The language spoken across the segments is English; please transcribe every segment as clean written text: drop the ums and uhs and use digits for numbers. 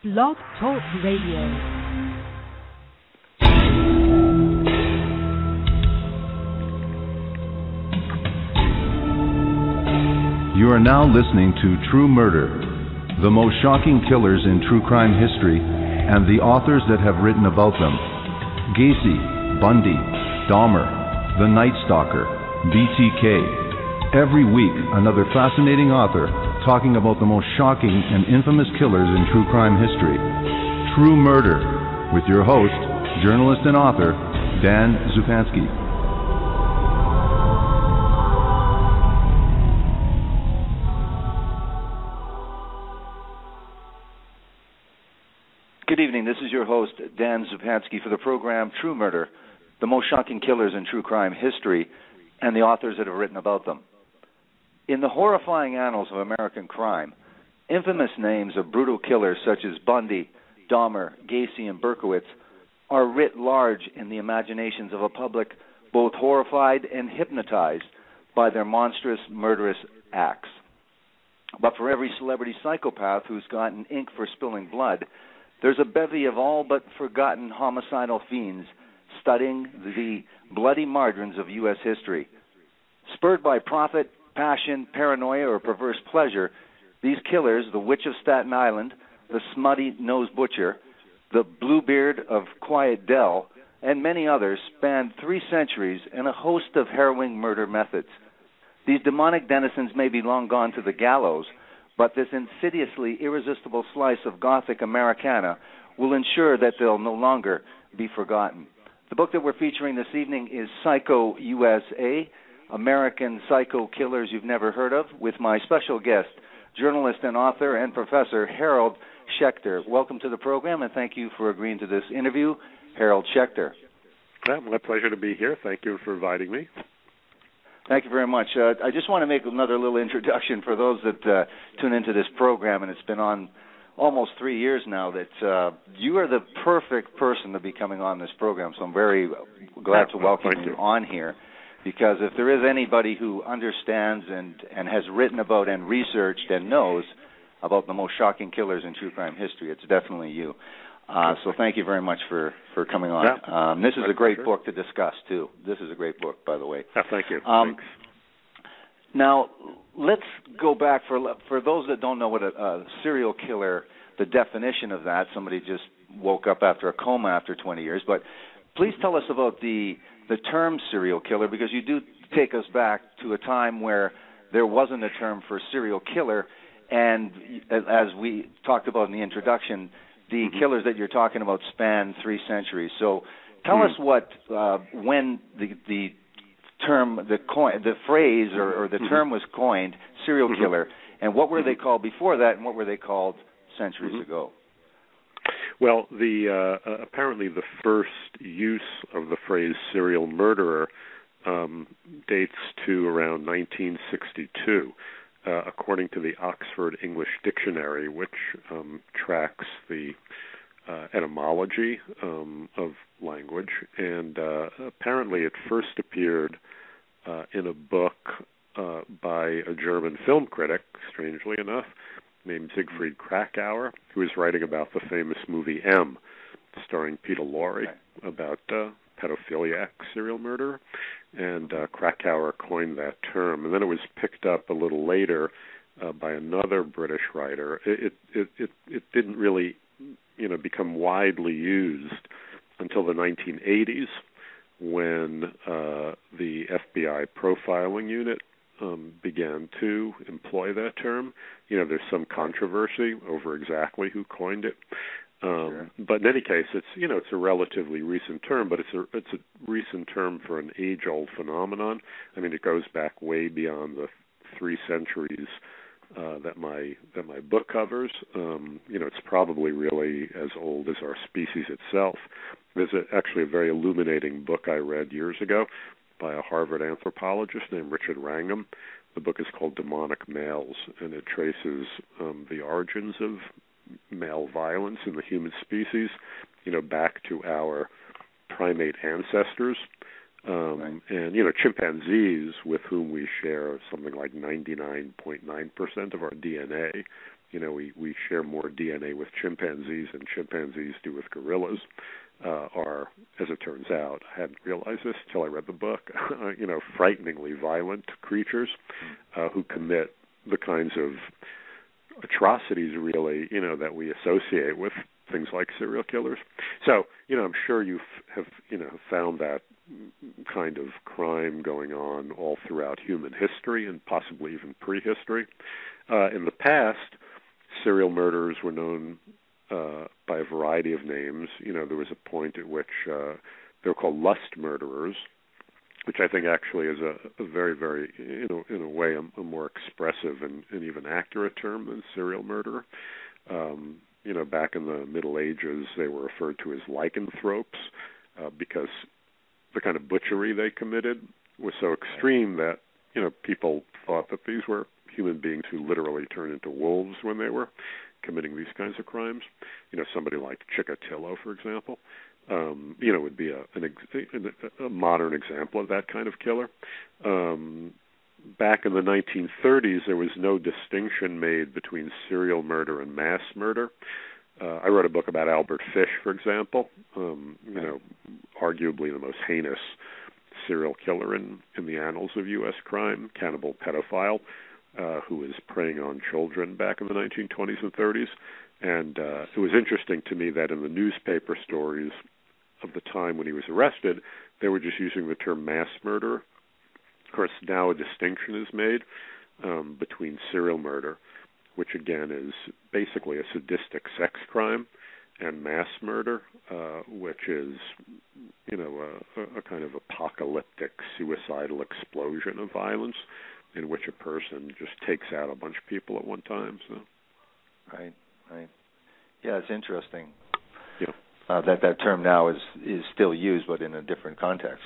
Blog Talk Radio. You are now listening to True Murder, the most shocking killers in true crime history, and the authors that have written about them. Gacy, Bundy, Dahmer, The Night Stalker, BTK. Every week, another fascinating author talking about the most shocking and infamous killers in true crime history. True Murder, with your host, journalist and author, Dan Zupansky. Good evening. This is your host, Dan Zupansky, for the program True Murder, the most shocking killers in true crime history, and the authors that have written about them. In the horrifying annals of American crime, infamous names of brutal killers such as Bundy, Dahmer, Gacy, and Berkowitz are writ large in the imaginations of a public both horrified and hypnotized by their monstrous, murderous acts. But for every celebrity psychopath who's gotten ink for spilling blood, there's a bevy of all but forgotten homicidal fiends studying the bloody margins of U.S. history. Spurred by profit, passion, paranoia, or perverse pleasure, these killers, the Witch of Staten Island, the Smutty Nose Butcher, the Bluebeard of Quiet Dell, and many others, spanned 3 centuries and a host of harrowing murder methods. These demonic denizens may be long gone to the gallows, but this insidiously irresistible slice of gothic Americana will ensure that they'll no longer be forgotten. The book that we're featuring this evening is Psycho U.S.A., American Psycho Killers You've Never Heard of, with my special guest, journalist and author and professor Harold Schecter. Welcome to the program, and thank you for agreeing to this interview, Harold Schecter. My pleasure to be here. Thank you for inviting me. Thank you very much. I just want to make another little introduction for those that tune into this program, and it's been on almost 3 years now, that you are the perfect person to be coming on this program, so I'm very glad to welcome you on here. Because if there is anybody who understands and has written about and researched and knows about the most shocking killers in true crime history, it's definitely you. So thank you very much for coming on. This is a great book to discuss, too. This is a great book, by the way. Thank you. Thanks. Now, let's go back. For those that don't know what a serial killer, the definition of that, somebody just woke up after a coma after 20 years, but please tell us about the term serial killer, because you do take us back to a time where there wasn't a term for serial killer, and as we talked about in the introduction, the killers that you're talking about span 3 centuries. So tell us when the term, the phrase or the term was coined, serial killer, and what were they called before that, and what were they called centuries ago? Well, apparently the first use of the phrase serial murderer dates to around 1962, according to the Oxford English Dictionary, which tracks the etymology of language. And apparently it first appeared in a book by a German film critic, strangely enough, named Siegfried Kracauer, who was writing about the famous movie M, starring Peter Lorre, about pedophiliac serial murderer. And Kracauer coined that term. And then it was picked up a little later by another British writer. It didn't really, become widely used until the 1980s, when the FBI profiling unit began to employ that term. There's some controversy over exactly who coined it. But in any case, it's a relatively recent term, but it's a recent term for an age-old phenomenon. I mean, it goes back way beyond the 3 centuries that my book covers. It's probably really as old as our species itself. There's actually a very illuminating book I read years ago by a Harvard anthropologist named Richard Wrangham. The book is called Demonic Males, and it traces the origins of male violence in the human species, back to our primate ancestors. And, chimpanzees, with whom we share something like 99.9% of our DNA, we share more DNA with chimpanzees than chimpanzees do with gorillas, are, as it turns out, I hadn't realized this until I read the book, frighteningly violent creatures who commit the kinds of atrocities, really, that we associate with things like serial killers. So, I'm sure you have found that kind of crime going on all throughout human history and possibly even prehistory. In the past, serial murderers were known by a variety of names. There was a point at which they were called lust murderers, which I think actually is a very, very, in a way, a more expressive and even accurate term than serial murderer. Back in the Middle Ages, they were referred to as lycanthropes because the kind of butchery they committed was so extreme that, people thought that these were human beings who literally turned into wolves when they were committing these kinds of crimes. Somebody like Chikatilo, for example, would be a modern example of that kind of killer. Back in the 1930s, there was no distinction made between serial murder and mass murder. I wrote a book about Albert Fish, for example, arguably the most heinous serial killer in the annals of U.S. crime, cannibal pedophile, who was preying on children back in the 1920s and 30s. And it was interesting to me that in the newspaper stories of the time when he was arrested, they were just using the term mass murder. Of course, now a distinction is made between serial murder, which again is basically a sadistic sex crime, and mass murder, which is, a kind of apocalyptic, suicidal explosion of violence in which a person just takes out a bunch of people at one time. So, right. Yeah, it's interesting. Yeah. That term now is still used, but in a different context.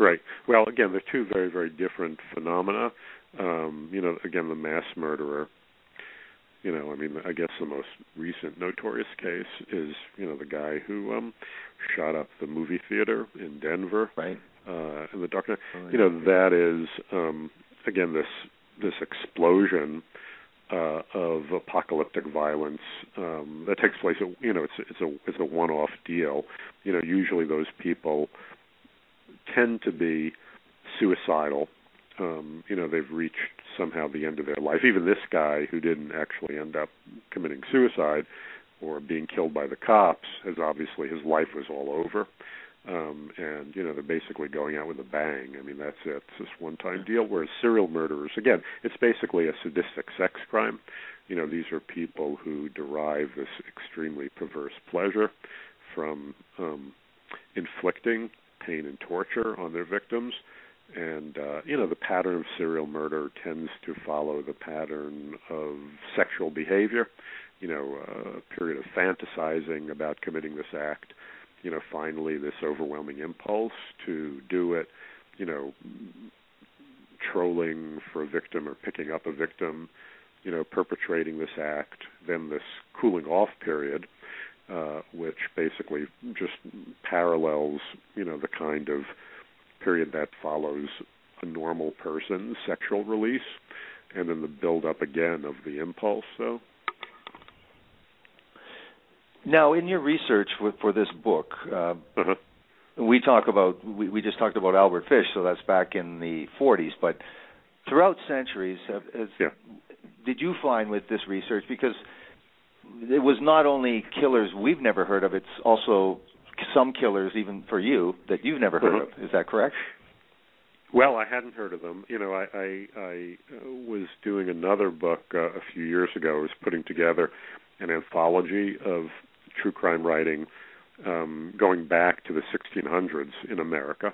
Right. Well, again, they're two very, very different phenomena. Again, the mass murderer. I guess the most recent notorious case is, the guy who shot up the movie theater in Denver. Right. In the dark night. That is, again, this explosion of apocalyptic violence that takes place. It's a one-off deal. Usually those people tend to be suicidal. They've reached somehow the end of their life. Even this guy, who didn't actually end up committing suicide or being killed by the cops, his life was all over. And they're basically going out with a bang. That's it. It's this one-time deal. Whereas serial murderers, again, it's basically a sadistic sex crime. These are people who derive this extremely perverse pleasure from inflicting pain and torture on their victims. And, the pattern of serial murder tends to follow the pattern of sexual behavior, a period of fantasizing about committing this act, finally this overwhelming impulse to do it, trolling for a victim or picking up a victim, perpetrating this act, then this cooling off period, which basically just parallels, the kind of period that follows a normal person's sexual release, and then the build-up again of the impulse. So, now, in your research for this book, we just talked about Albert Fish, so that's back in the 40s. But throughout centuries, did you find with this research, because it was not only killers we've never heard of, it's also some killers, even for you, that you've never heard of. Is that correct? Well, I hadn't heard of them. I was doing another book a few years ago. I was putting together an anthology of true crime writing going back to the 1600s in America.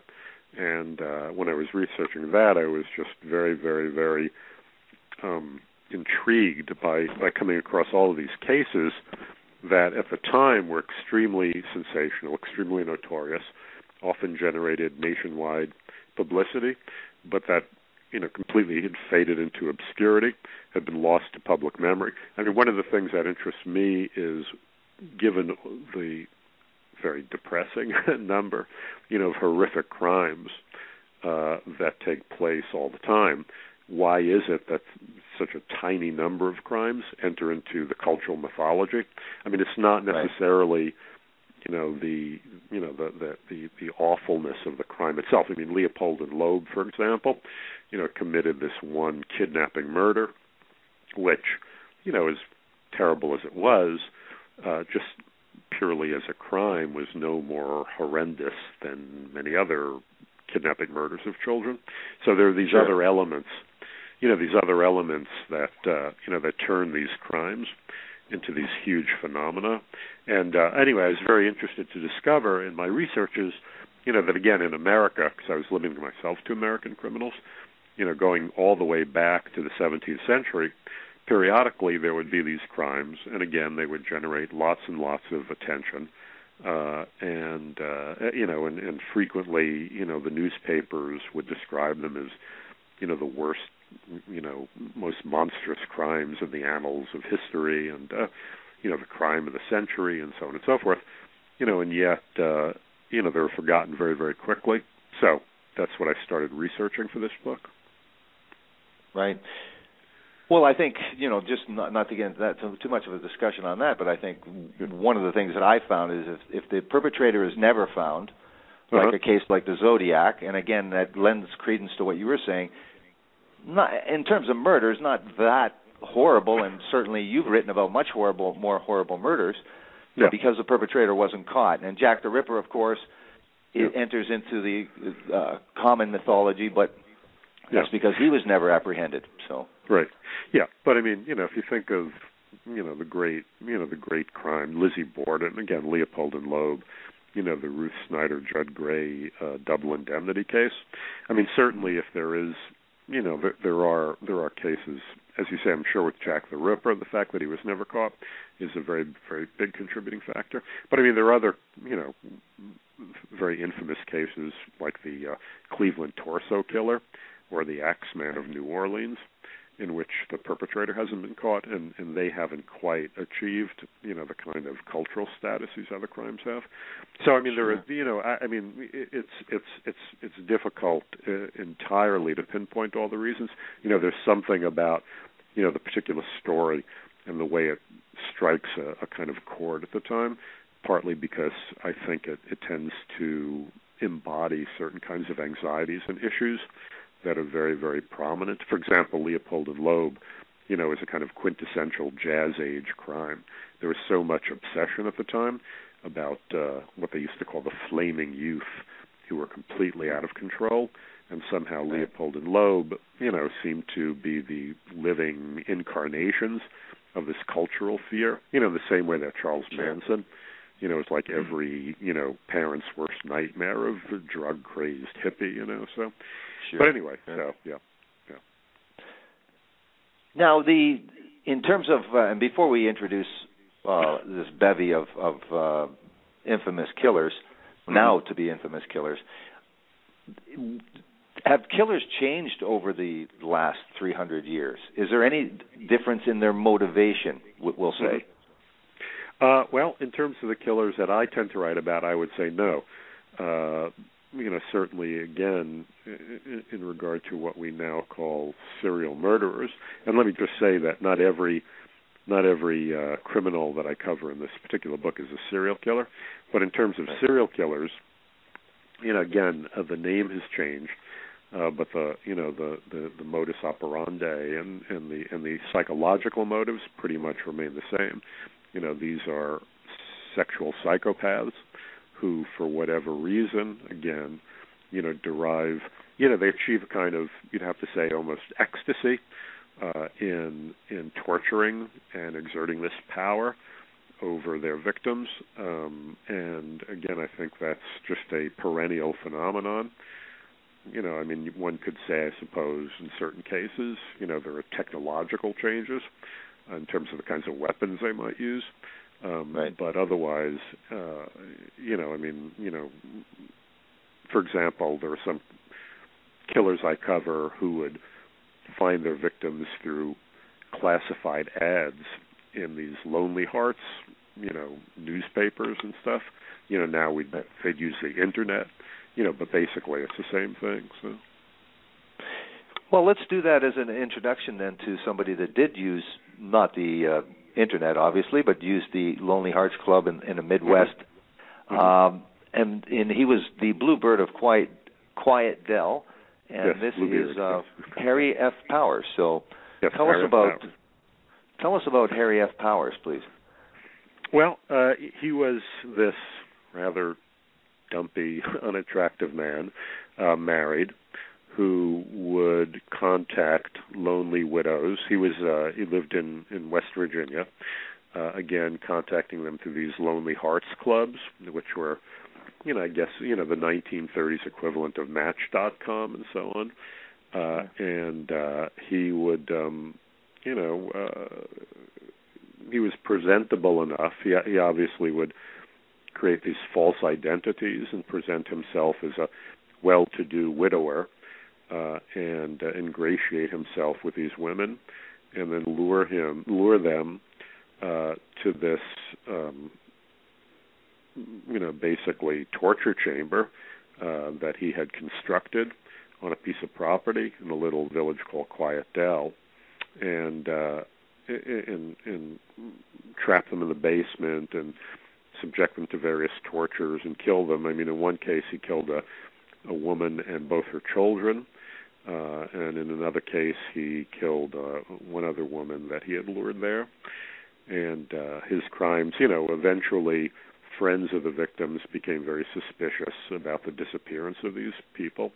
And when I was researching that, I was just very, very, very intrigued by coming across all of these cases that at the time were extremely sensational, extremely notorious, often generated nationwide publicity, but that completely had faded into obscurity, had been lost to public memory. One of the things that interests me is, given the very depressing number, of horrific crimes that take place all the time, why is it that such a tiny number of crimes enter into the cultural mythology? I mean, it's not necessarily, the awfulness of the crime itself. I mean, Leopold and Loeb, for example, committed this one kidnapping murder, which, as terrible as it was, just purely as a crime was no more horrendous than many other kidnapping murders of children. So there are these other elements, that that turn these crimes into these huge phenomena. And anyway, I was very interested to discover in my researches, that again in America, because I was limiting myself to American criminals, going all the way back to the 17th century, periodically there would be these crimes, and again they would generate lots and lots of attention, and frequently, the newspapers would describe them as, the worst, most monstrous crimes in the annals of history, and the crime of the century, and so on and so forth, and yet, they were forgotten very, very quickly. So that's what I started researching for this book. Right. Well, I think, just not to get into that too much of a discussion on that, but I think one of the things that I found is if the perpetrator is never found, like a case like the Zodiac, and again, that lends credence to what you were saying, not, in terms of murders, not that horrible, and certainly you've written about much more horrible murders, but because the perpetrator wasn't caught. And Jack the Ripper, of course, it enters into the common mythology, but that's because he was never apprehended. So right, but I mean, if you think of the great crime, Lizzie Borden, again Leopold and Loeb, the Ruth Snyder Judd Gray double indemnity case. I mean, certainly if there is, there are cases, as you say, I'm sure with Jack the Ripper, the fact that he was never caught is a very, very big contributing factor. But I mean, there are other, very infamous cases like the Cleveland Torso Killer or the Axeman of New Orleans, in which the perpetrator hasn't been caught, and they haven't quite achieved, the kind of cultural status these other crimes have. So I mean, there are, I mean, it's difficult entirely to pinpoint all the reasons. There's something about, the particular story and the way it strikes a kind of chord at the time, partly because I think it tends to embody certain kinds of anxieties and issues that are very, very prominent. For example, Leopold and Loeb, is a kind of quintessential jazz age crime. There was so much obsession at the time about what they used to call the flaming youth, who were completely out of control, and somehow Leopold and Loeb, seemed to be the living incarnations of this cultural fear, the same way that Charles Manson, it's like every, parent's worst nightmare of a drug-crazed hippie, so. Sure. But anyway, so, yeah. Now, in terms of, and before we introduce this bevy of infamous killers, now to be infamous killers, have killers changed over the last 300 years? Is there any difference in their motivation, we'll say? Well, in terms of the killers that I tend to write about, I would say no. Certainly, again, in regard to what we now call serial murderers, and let me just say that not every criminal that I cover in this particular book is a serial killer, but in terms of serial killers, again, the name has changed, but the modus operandi and the psychological motives pretty much remain the same. These are sexual psychopaths who, for whatever reason, again, derive, they achieve a kind of, you'd have to say, almost ecstasy in torturing and exerting this power over their victims. And again, I think that's just a perennial phenomenon. One could say, I suppose, in certain cases, there are technological changes in terms of the kinds of weapons they might use. But otherwise, for example, there are some killers I cover who would find their victims through classified ads in these Lonely Hearts, newspapers and stuff. Now they'd use the internet, but basically it's the same thing. So. Well, let's do that as an introduction then to somebody that did use, not the internet obviously, but used the Lonely Hearts Club in the Midwest. Mm-hmm. And he was the Bluebeard of Quiet Dell, and yes, this Bluebeard, is yes. Harry F. Powers. So yes, tell us about Harry F. Powers, please. Well, he was this rather dumpy, unattractive man, married, who would contact lonely widows. He lived in West Virginia, again contacting them through these Lonely Hearts Clubs, which were, I guess, the 1930s equivalent of Match.com and so on. And he would, he was presentable enough. He obviously would create these false identities and present himself as a well-to-do widower, and ingratiate himself with these women, and then lure them to this, basically torture chamber that he had constructed on a piece of property in a little village called Quiet Dell, and trap them in the basement and subject them to various tortures and kill them. I mean, in one case, he killed a woman and both her children, and in another case, he killed one other woman that he had lured there. And his crimes, eventually friends of the victims became very suspicious about the disappearance of these people,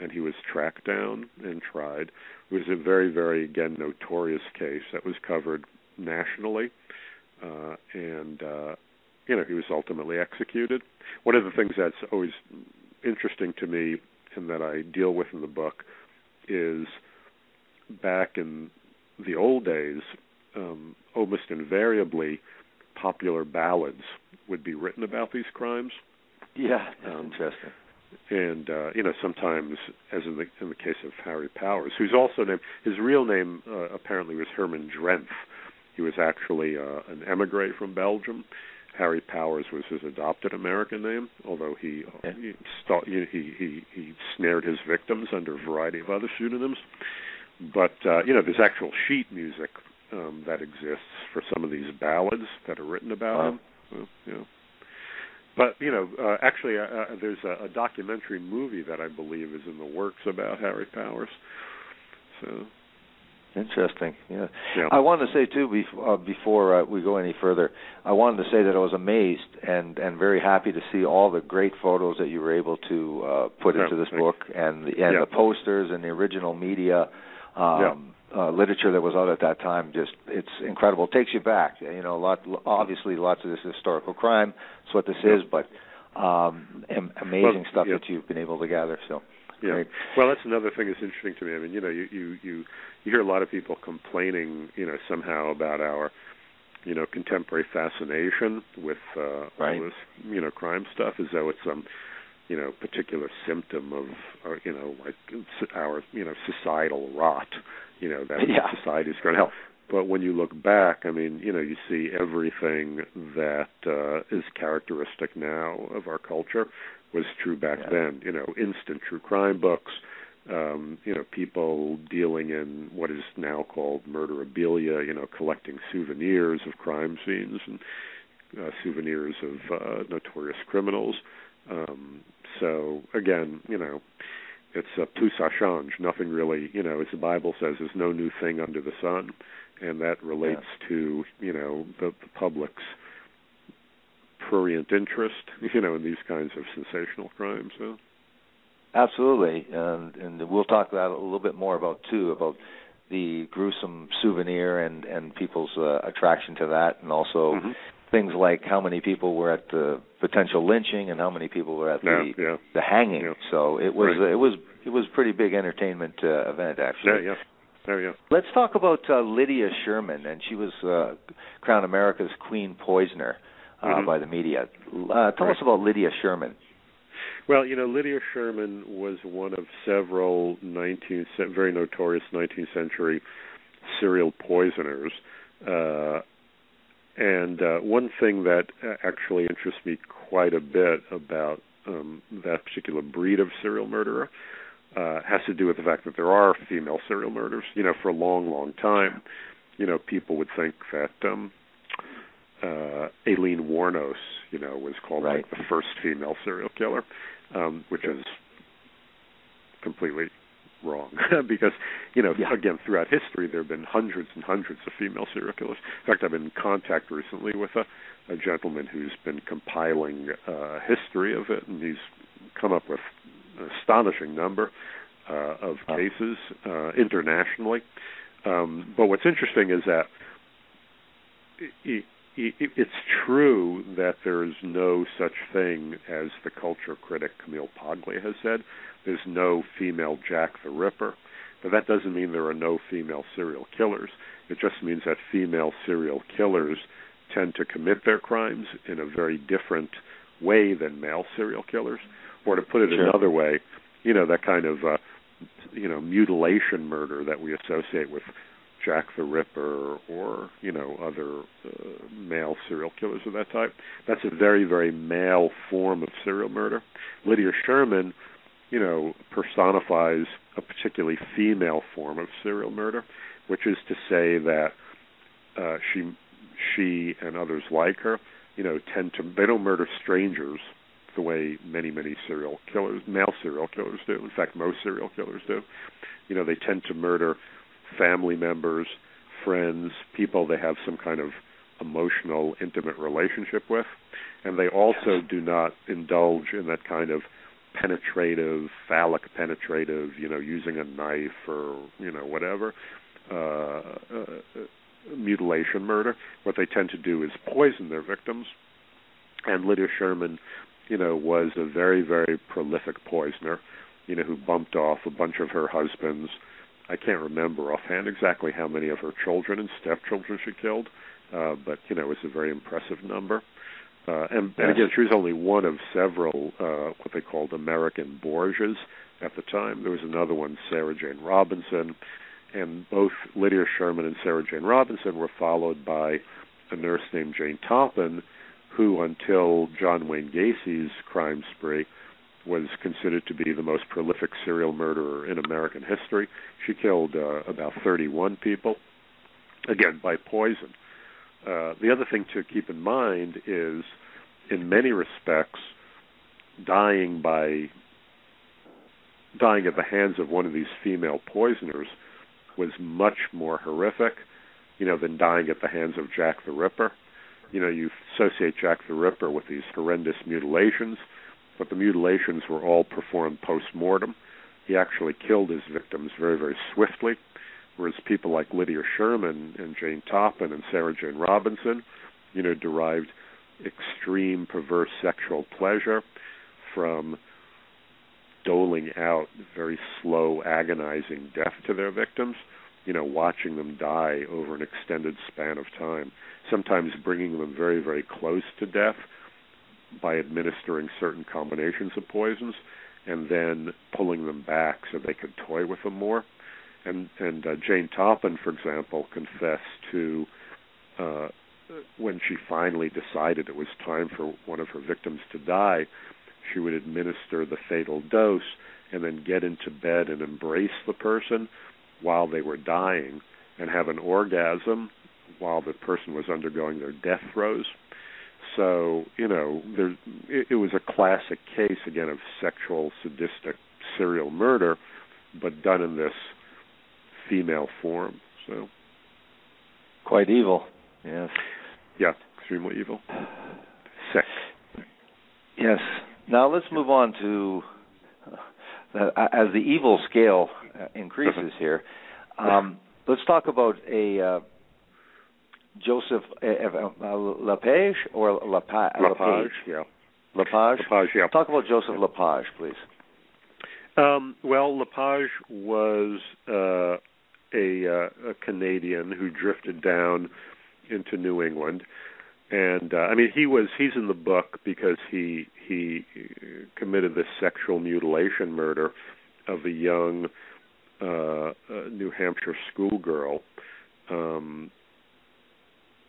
and he was tracked down and tried. It was a very, very, again, notorious case that was covered nationally, and he was ultimately executed. One of the things that's always interesting to me and that I deal with in the book is back in the old days, almost invariably popular ballads would be written about these crimes. Yeah, that's interesting. And sometimes, as in the case of Harry Powers, who's also named, his real name apparently was Herman Drenth. He was actually an emigre from Belgium. Harry Powers was his adopted American name, although he snared his victims under a variety of other pseudonyms. But there's actual sheet music that exists for some of these ballads that are written about him. Well, But, actually, there's a documentary movie that I believe is in the works about Harry Powers. So interesting, yeah. I wanted to say, too, before we go any further, I wanted to say that I was amazed and very happy to see all the great photos that you were able to put into this book, and the posters and the original media literature that was out at that time. Just, it's incredible. It takes you back. Obviously lots of this is historical crime. That's what this is, but amazing stuff that you've been able to gather. So. Yeah. Great. Well, that's another thing that's interesting to me. I mean, you hear a lot of people complaining, somehow about our, contemporary fascination with all this, crime stuff, as though it's some, particular symptom of, like our, societal rot, that society's going to help. But when you look back, I mean, you see everything that is characteristic now of our culture was true back then. Instant true crime books, people dealing in what is now called murderabilia, collecting souvenirs of crime scenes and souvenirs of notorious criminals. So, again, it's a tout ça change. Nothing really, as the Bible says, there's no new thing under the sun. And that relates to, the public's prurient interest, in these kinds of sensational crimes. So. Absolutely, and we'll talk about a little bit more about the gruesome souvenir and people's attraction to that, and also things like how many people were at the potential lynching and how many people were at the hanging. Yeah. So it was a pretty big entertainment event, actually. Yeah. There you go. Let's talk about Lydia Sherman, and she was crowned America's Queen Poisoner by the media. Tell us about Lydia Sherman. Well, Lydia Sherman was one of several very notorious 19th century serial poisoners. And one thing that actually interests me quite a bit about that particular breed of serial murderer has to do with the fact that there are female serial murders. For a long, long time, people would think that Aileen Wuornos, was called like the first female serial killer, which is completely wrong because, again, throughout history there have been hundreds and hundreds of female serial killers. In fact, I've been in contact recently with a gentleman who's been compiling a history of it, and he's come up with an astonishing number of cases internationally. But what's interesting is that it's true that there is no such thing as the culture critic Camille Paglia has said. There's no female Jack the Ripper. But that doesn't mean there are no female serial killers. It just means that female serial killers tend to commit their crimes in a very different way than male serial killers. Or to put it another way, that kind of mutilation murder that we associate with Jack the Ripper or, other male serial killers of that type. That's a very, very male form of serial murder. Lydia Sherman, personifies a particularly female form of serial murder, which is to say that she and others like her, they don't murder strangers the way many, many male serial killers do. In fact, most serial killers do. They tend to murder family members, friends, people they have some kind of emotional, intimate relationship with. And they also do not indulge in that kind of phallic penetrative, using a knife or, whatever, mutilation murder. What they tend to do is poison their victims. And Lydia Sherman, was a very, very prolific poisoner, who bumped off a bunch of her husbands. I can't remember offhand exactly how many of her children and stepchildren she killed, but, it was a very impressive number. And again, she was only one of several what they called American Borgias at the time. There was another one, Sarah Jane Robinson, and both Lydia Sherman and Sarah Jane Robinson were followed by a nurse named Jane Toppin, who, until John Wayne Gacy's crime spree, was considered to be the most prolific serial murderer in American history. She killed about 31 people, again, by poison. The other thing to keep in mind is, in many respects, dying at the hands of one of these female poisoners was much more horrific, than dying at the hands of Jack the Ripper. You associate Jack the Ripper with these horrendous mutilations, but the mutilations were all performed post-mortem. He actually killed his victims very, very swiftly, whereas people like Lydia Sherman and Jane Toppin and Sarah Jane Robinson, derived extreme perverse sexual pleasure from doling out very slow, agonizing death to their victims, watching them die over an extended span of time, sometimes bringing them very, very close to death by administering certain combinations of poisons and then pulling them back so they could toy with them more. And Jane Toppin, for example, confessed to when she finally decided it was time for one of her victims to die, she would administer the fatal dose and then get into bed and embrace the person while they were dying and have an orgasm while the person was undergoing their death throes. So, it was a classic case, again, of sexual, sadistic serial murder, but done in this female form. So, quite evil. Yes. Yeah, extremely evil. Sick. Yes. Now let's move on to as the evil scale increases here. Let's talk about a Joseph Lepage or Lepage. Yeah. Lepage. Lepage. Yeah. Talk about Joseph Lepage, please. Well, Lepage was a Canadian who drifted down into New England, and he's in the book because he committed this sexual mutilation murder of a young New Hampshire schoolgirl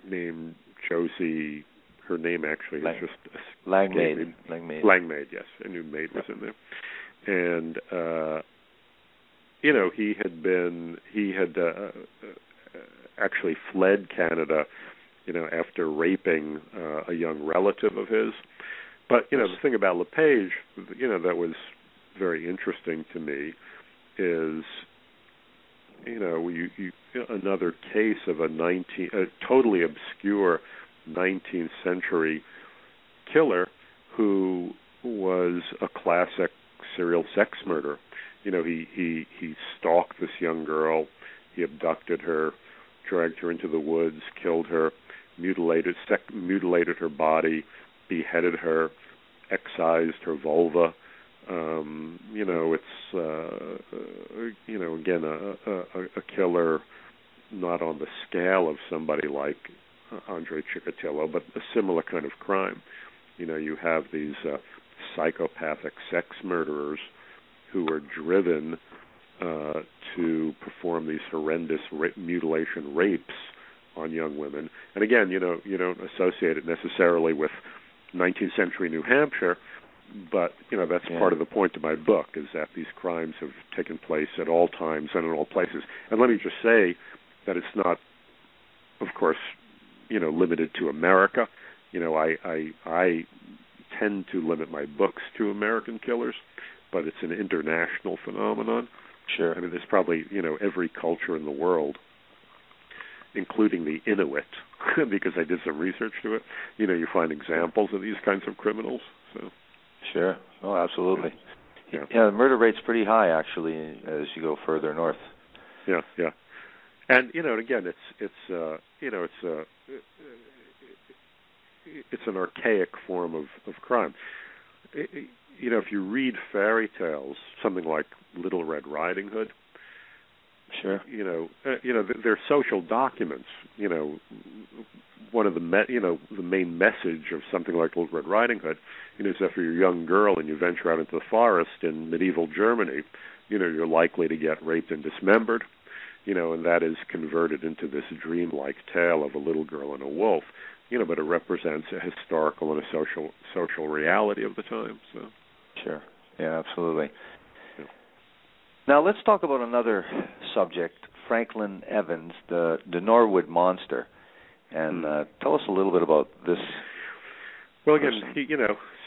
named Josie. Her name actually is just Langmaid. Langmaid, yes. A new maid was in there. And he had actually fled Canada, after raping a young relative of his. But, the thing about LePage, that was very interesting to me is, another case of a totally obscure 19th century killer who was a classic serial sex murderer. He stalked this young girl, he abducted her, dragged her into the woods, killed her, mutilated her body, beheaded her, excised her vulva. It's again a killer not on the scale of somebody like Andre Chikatilo, but a similar kind of crime. You have these psychopathic sex murderers who are driven to perform these horrendous mutilation rapes on young women. And again, you don't associate it necessarily with 19th century New Hampshire, but that's part of the point of my book, is that these crimes have taken place at all times and in all places. And let me just say that it's not, of course, limited to America. I tend to limit my books to American killers, but it's an international phenomenon. Sure. I mean, there's probably, every culture in the world, including the Inuit, because I did some research to it. You find examples of these kinds of criminals. So. Sure. Oh, absolutely. Yeah. The murder rate's pretty high, actually, as you go further north. Yeah. And again, it's an archaic form of crime. If you read fairy tales, something like Little Red Riding Hood, sure, they're social documents. One of the main message of something like Little Red Riding Hood, is that if you're a young girl and you venture out into the forest in medieval Germany, you're likely to get raped and dismembered, and that is converted into this dreamlike tale of a little girl and a wolf. But it represents a historical and a social reality of the time. So. Sure. Yeah, absolutely. Yeah. Now let's talk about another subject, Franklin Evans, the Norwood Monster, and tell us a little bit about this. Well, again, he,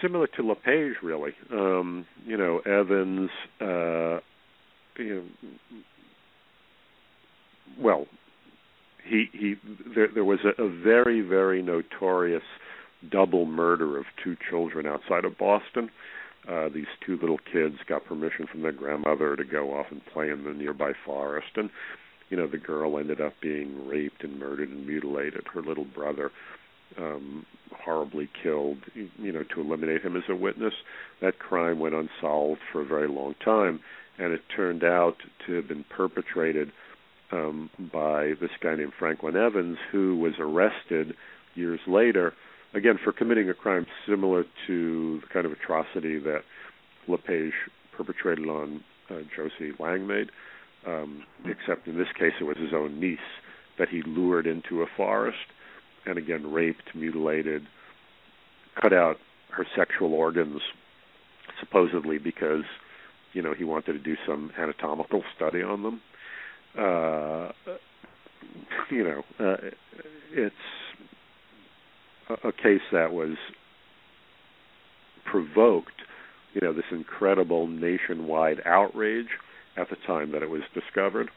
similar to LePage, really. Evans. There was a very, very notorious double murder of two children outside of Boston. These two little kids got permission from their grandmother to go off and play in the nearby forest, and the girl ended up being raped and murdered and mutilated. Her little brother horribly killed, to eliminate him as a witness. That crime went unsolved for a very long time, and it turned out to have been perpetrated by this guy named Franklin Evans, who was arrested years later, again, for committing a crime similar to the kind of atrocity that LePage perpetrated on Josie Langmaid, except in this case it was his own niece that he lured into a forest and, again, raped, mutilated, cut out her sexual organs, supposedly because, he wanted to do some anatomical study on them. It's a case that was provoked, this incredible nationwide outrage at the time that it was discovered.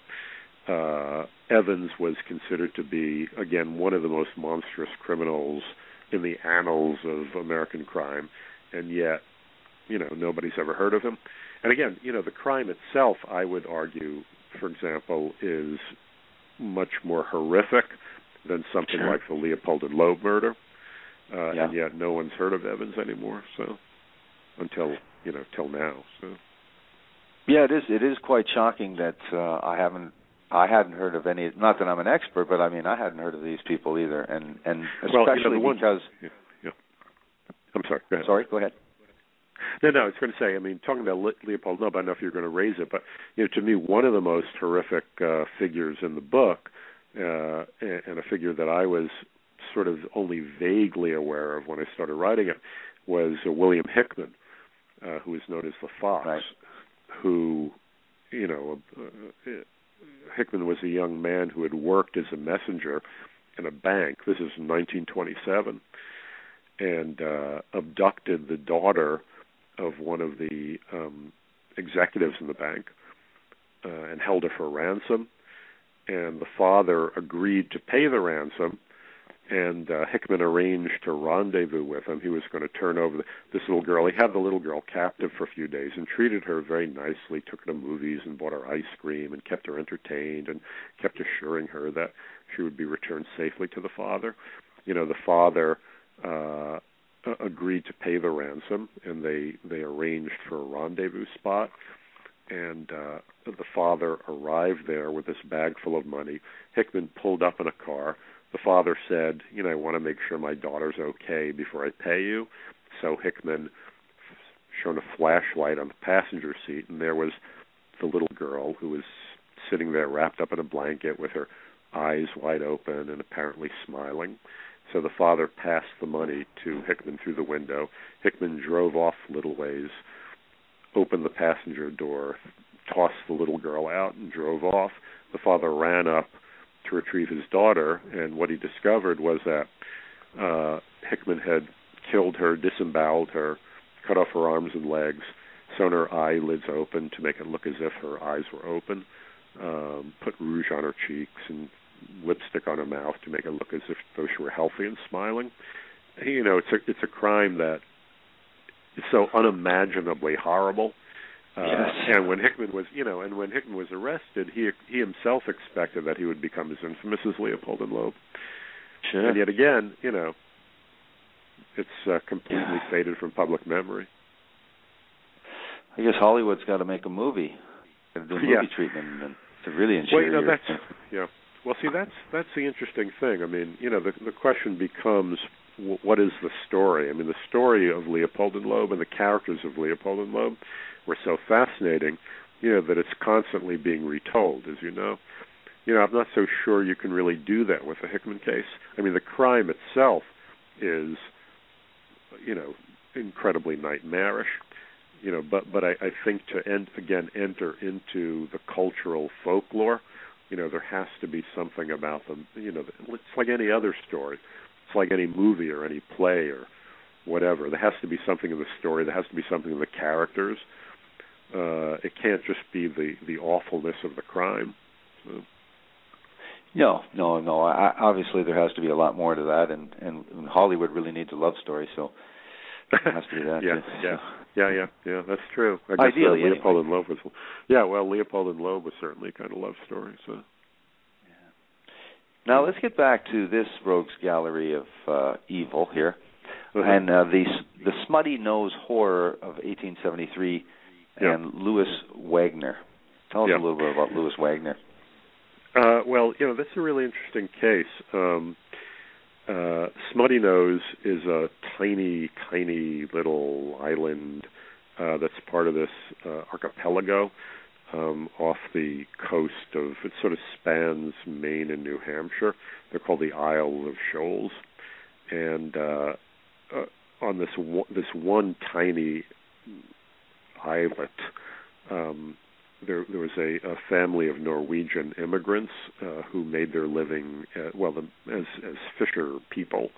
Evans was considered to be, again, one of the most monstrous criminals in the annals of American crime, and yet, nobody's ever heard of him. And again, the crime itself, I would argue, for example, is much more horrific than something like the Leopold and Loeb murder, and yet no one's heard of Evans anymore. So until now. So yeah, it is quite shocking that I hadn't heard of any. Not that I'm an expert, but I mean I hadn't heard of these people either, and especially because. Yeah. I'm sorry. Go ahead. Sorry. Go ahead. No, I was going to say, talking about Leopold, I don't know if you're going to raise it, but, to me, one of the most horrific figures in the book, and a figure that I was sort of only vaguely aware of when I started writing it, was William Hickman, who is known as the Fox, right, who Hickman was a young man who had worked as a messenger in a bank. This is 1927, and abducted the daughter of one of the executives in the bank and held her for ransom. And the father agreed to pay the ransom, and Hickman arranged to rendezvous with him. He was going to turn over this little girl. He had the little girl captive for a few days and treated her very nicely, took her to movies and bought her ice cream and kept her entertained and kept assuring her that she would be returned safely to the father. The father agreed to pay the ransom, and they arranged for a rendezvous spot. And the father arrived there with this bag full of money. Hickman pulled up in a car. The father said, I want to make sure my daughter's okay before I pay you. So Hickman shone a flashlight on the passenger seat, and there was the little girl who was sitting there wrapped up in a blanket with her eyes wide open and apparently smiling. So the father passed the money to Hickman through the window. Hickman drove off a little ways, opened the passenger door, tossed the little girl out, and drove off. The father ran up to retrieve his daughter, and what he discovered was that Hickman had killed her, disemboweled her, cut off her arms and legs, sewn her eyelids open to make it look as if her eyes were open, put rouge on her cheeks and lipstick on her mouth to make it look as if though she were healthy and smiling. It's a crime that is so unimaginably horrible. Yes. And when Hickman was arrested, he himself expected that he would become as infamous as Leopold and Loeb. Sure. And yet again, it's completely faded from public memory. I guess Hollywood's got to make a movie, got to do a movie treatment and to really ensure. Well, see, that's the interesting thing. I mean, the question becomes, what is the story? I mean, the story of Leopold and Loeb and the characters of Leopold and Loeb were so fascinating, that it's constantly being retold, as you know. I'm not so sure you can really do that with the Hickman case. I mean, the crime itself is, incredibly nightmarish, but I think to enter into the cultural folklore, there has to be something about them. It's like any other story. It's like any movie or any play or whatever. There has to be something in the story. There has to be something in the characters. It can't just be the awfulness of the crime. So. No. Obviously, there has to be a lot more to that, and Hollywood really needs a love story, so it has to be that. Yeah. That's true. I guess Ideally, Leopold anyway. and Loeb was. Leopold and Loeb was certainly a kind of love story. So. Now let's get back to this rogues gallery of evil here, and the Smutty Nose Horror of 1873, and Louis Wagner. Tell us a little bit about Louis Wagner. That's a really interesting case. Smutty Nose is a tiny, tiny little island that's part of this archipelago off the coast of, it sort of spans Maine and New Hampshire. They're called the Isle of Shoals. And on this one tiny islet, there was a family of Norwegian immigrants who made their living, as fisher people.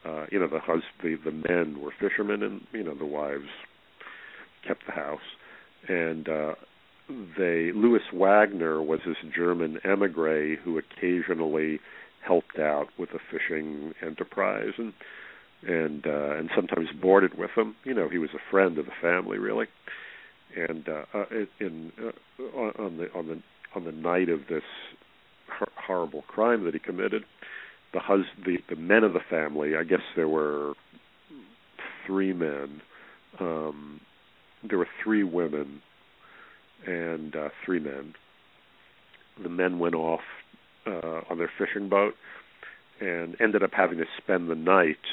The men were fishermen, and the wives kept the house. And Louis Wagner was this German emigre who occasionally helped out with a fishing enterprise and sometimes boarded with them. He was a friend of the family, really. And on the night of this horrible crime that he committed, the men of the family, I guess there were 3 men, there were 3 women and 3 men. The men went off on their fishing boat and ended up having to spend the night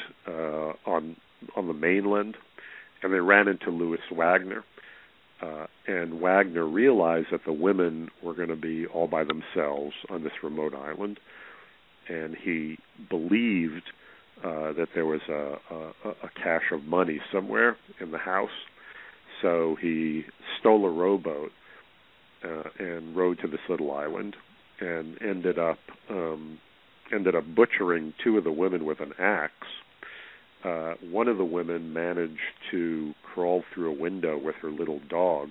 on the mainland, and they ran into Louis Wagner. And Wagner realized that the women were going to be all by themselves on this remote island, and he believed that there was a cache of money somewhere in the house. So he stole a rowboat and rode to this little island, and ended up butchering two of the women with an axe. One of the women managed to crawl through a window with her little dog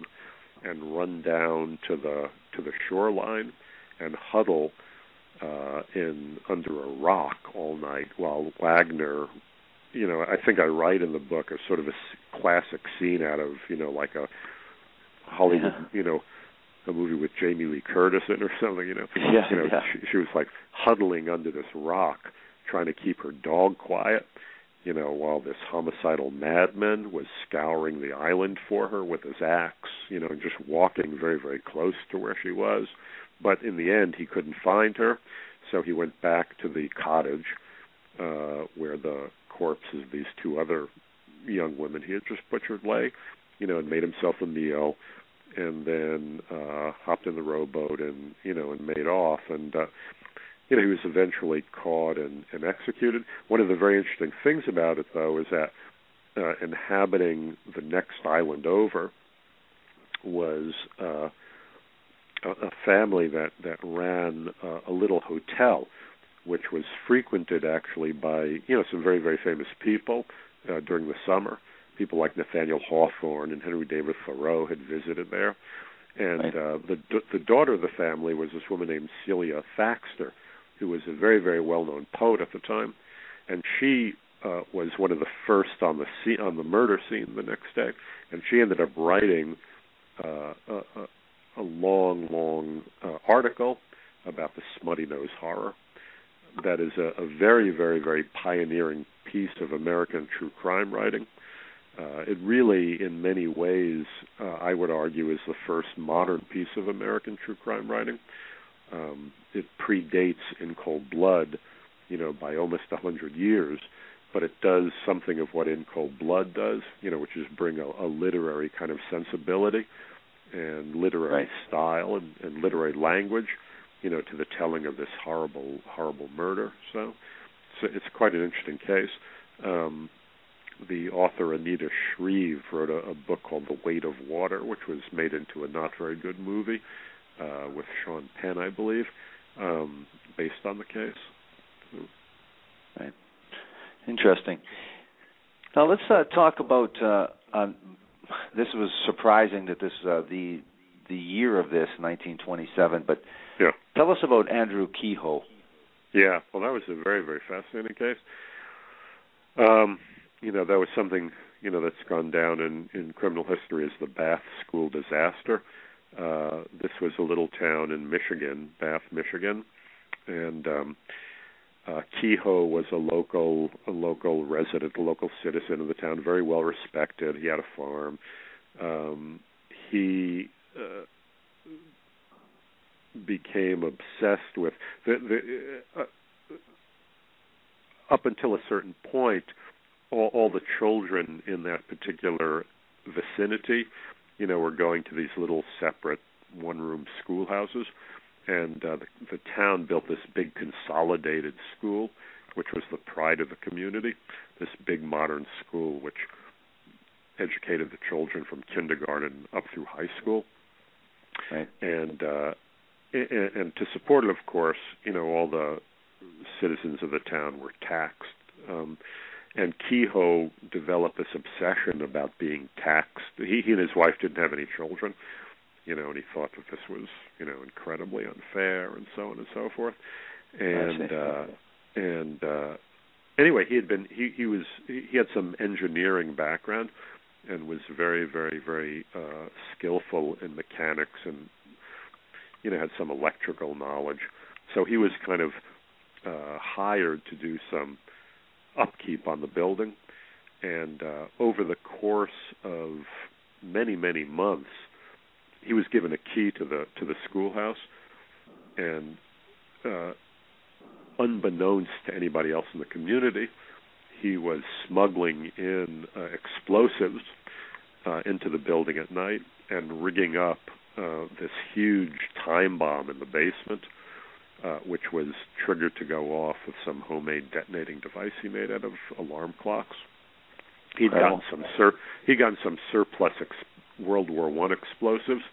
and run down to the shoreline and huddle in under a rock all night while Wagner, I think I write in the book a sort of a classic scene out of, like a Hollywood, a movie with Jamie Lee Curtis in or something, She was like huddling under this rock trying to keep her dog quiet, while this homicidal madman was scouring the island for her with his axe, and just walking very, very close to where she was. But in the end, he couldn't find her, so he went back to the cottage where the corpses of these two other young women he had just butchered lay, and made himself a meal, and then hopped in the rowboat and made off. And he was eventually caught and executed. One of the very interesting things about it, though, is that inhabiting the next island over was a family that ran a little hotel, which was frequented actually by some very, very famous people during the summer. People like Nathaniel Hawthorne and Henry David Thoreau had visited there. And the daughter of the family was this woman named Celia Thaxter, who was a very, very well-known poet at the time. And she was one of the first on the murder scene the next day. And she ended up writing a long article about the Smutty Nose horror. That is a very, very, very pioneering piece of American true crime writing. It really, in many ways, I would argue, is the first modern piece of American true crime writing. It predates In Cold Blood, by almost 100 years, but it does something of what In Cold Blood does, which is bring a literary kind of sensibility and literary style and literary language, to the telling of this horrible, horrible murder. So it's quite an interesting case. The author Anita Shreve wrote a book called The Weight of Water, which was made into a not very good movie with Sean Penn, I believe, based on the case. Right. Interesting. Now let's talk about. This was surprising that this the year of this 1927, but tell us about Andrew Kehoe. Yeah, well, that was a very, very fascinating case. That was something, that's gone down in criminal history as the Bath School disaster. This was a little town in Michigan, Bath, Michigan, and Kehoe was a local resident, a local citizen of the town, very well respected. He had a farm. He became obsessed with up until a certain point, all the children in that particular vicinity, were going to these little separate one-room schoolhouses, and the town built this big consolidated school, which was the pride of the community, this big modern school which educated the children from kindergarten up through high school. Right. And to support it, of course, all the citizens of the town were taxed. And Kehoe developed this obsession about being taxed. He and his wife didn't have any children, and he thought that this was, incredibly unfair, and so on and so forth. And anyway, he had some engineering background, and was very, very, very skillful in mechanics, and had some electrical knowledge. So he was kind of hired to do some upkeep on the building, and over the course of many, many months, he was given a key to the schoolhouse, and unbeknownst to anybody else in the community, he was smuggling in explosives into the building at night and rigging up this huge time bomb in the basement, which was triggered to go off with some homemade detonating device he made out of alarm clocks. He'd gotten some surplus World War I explosives,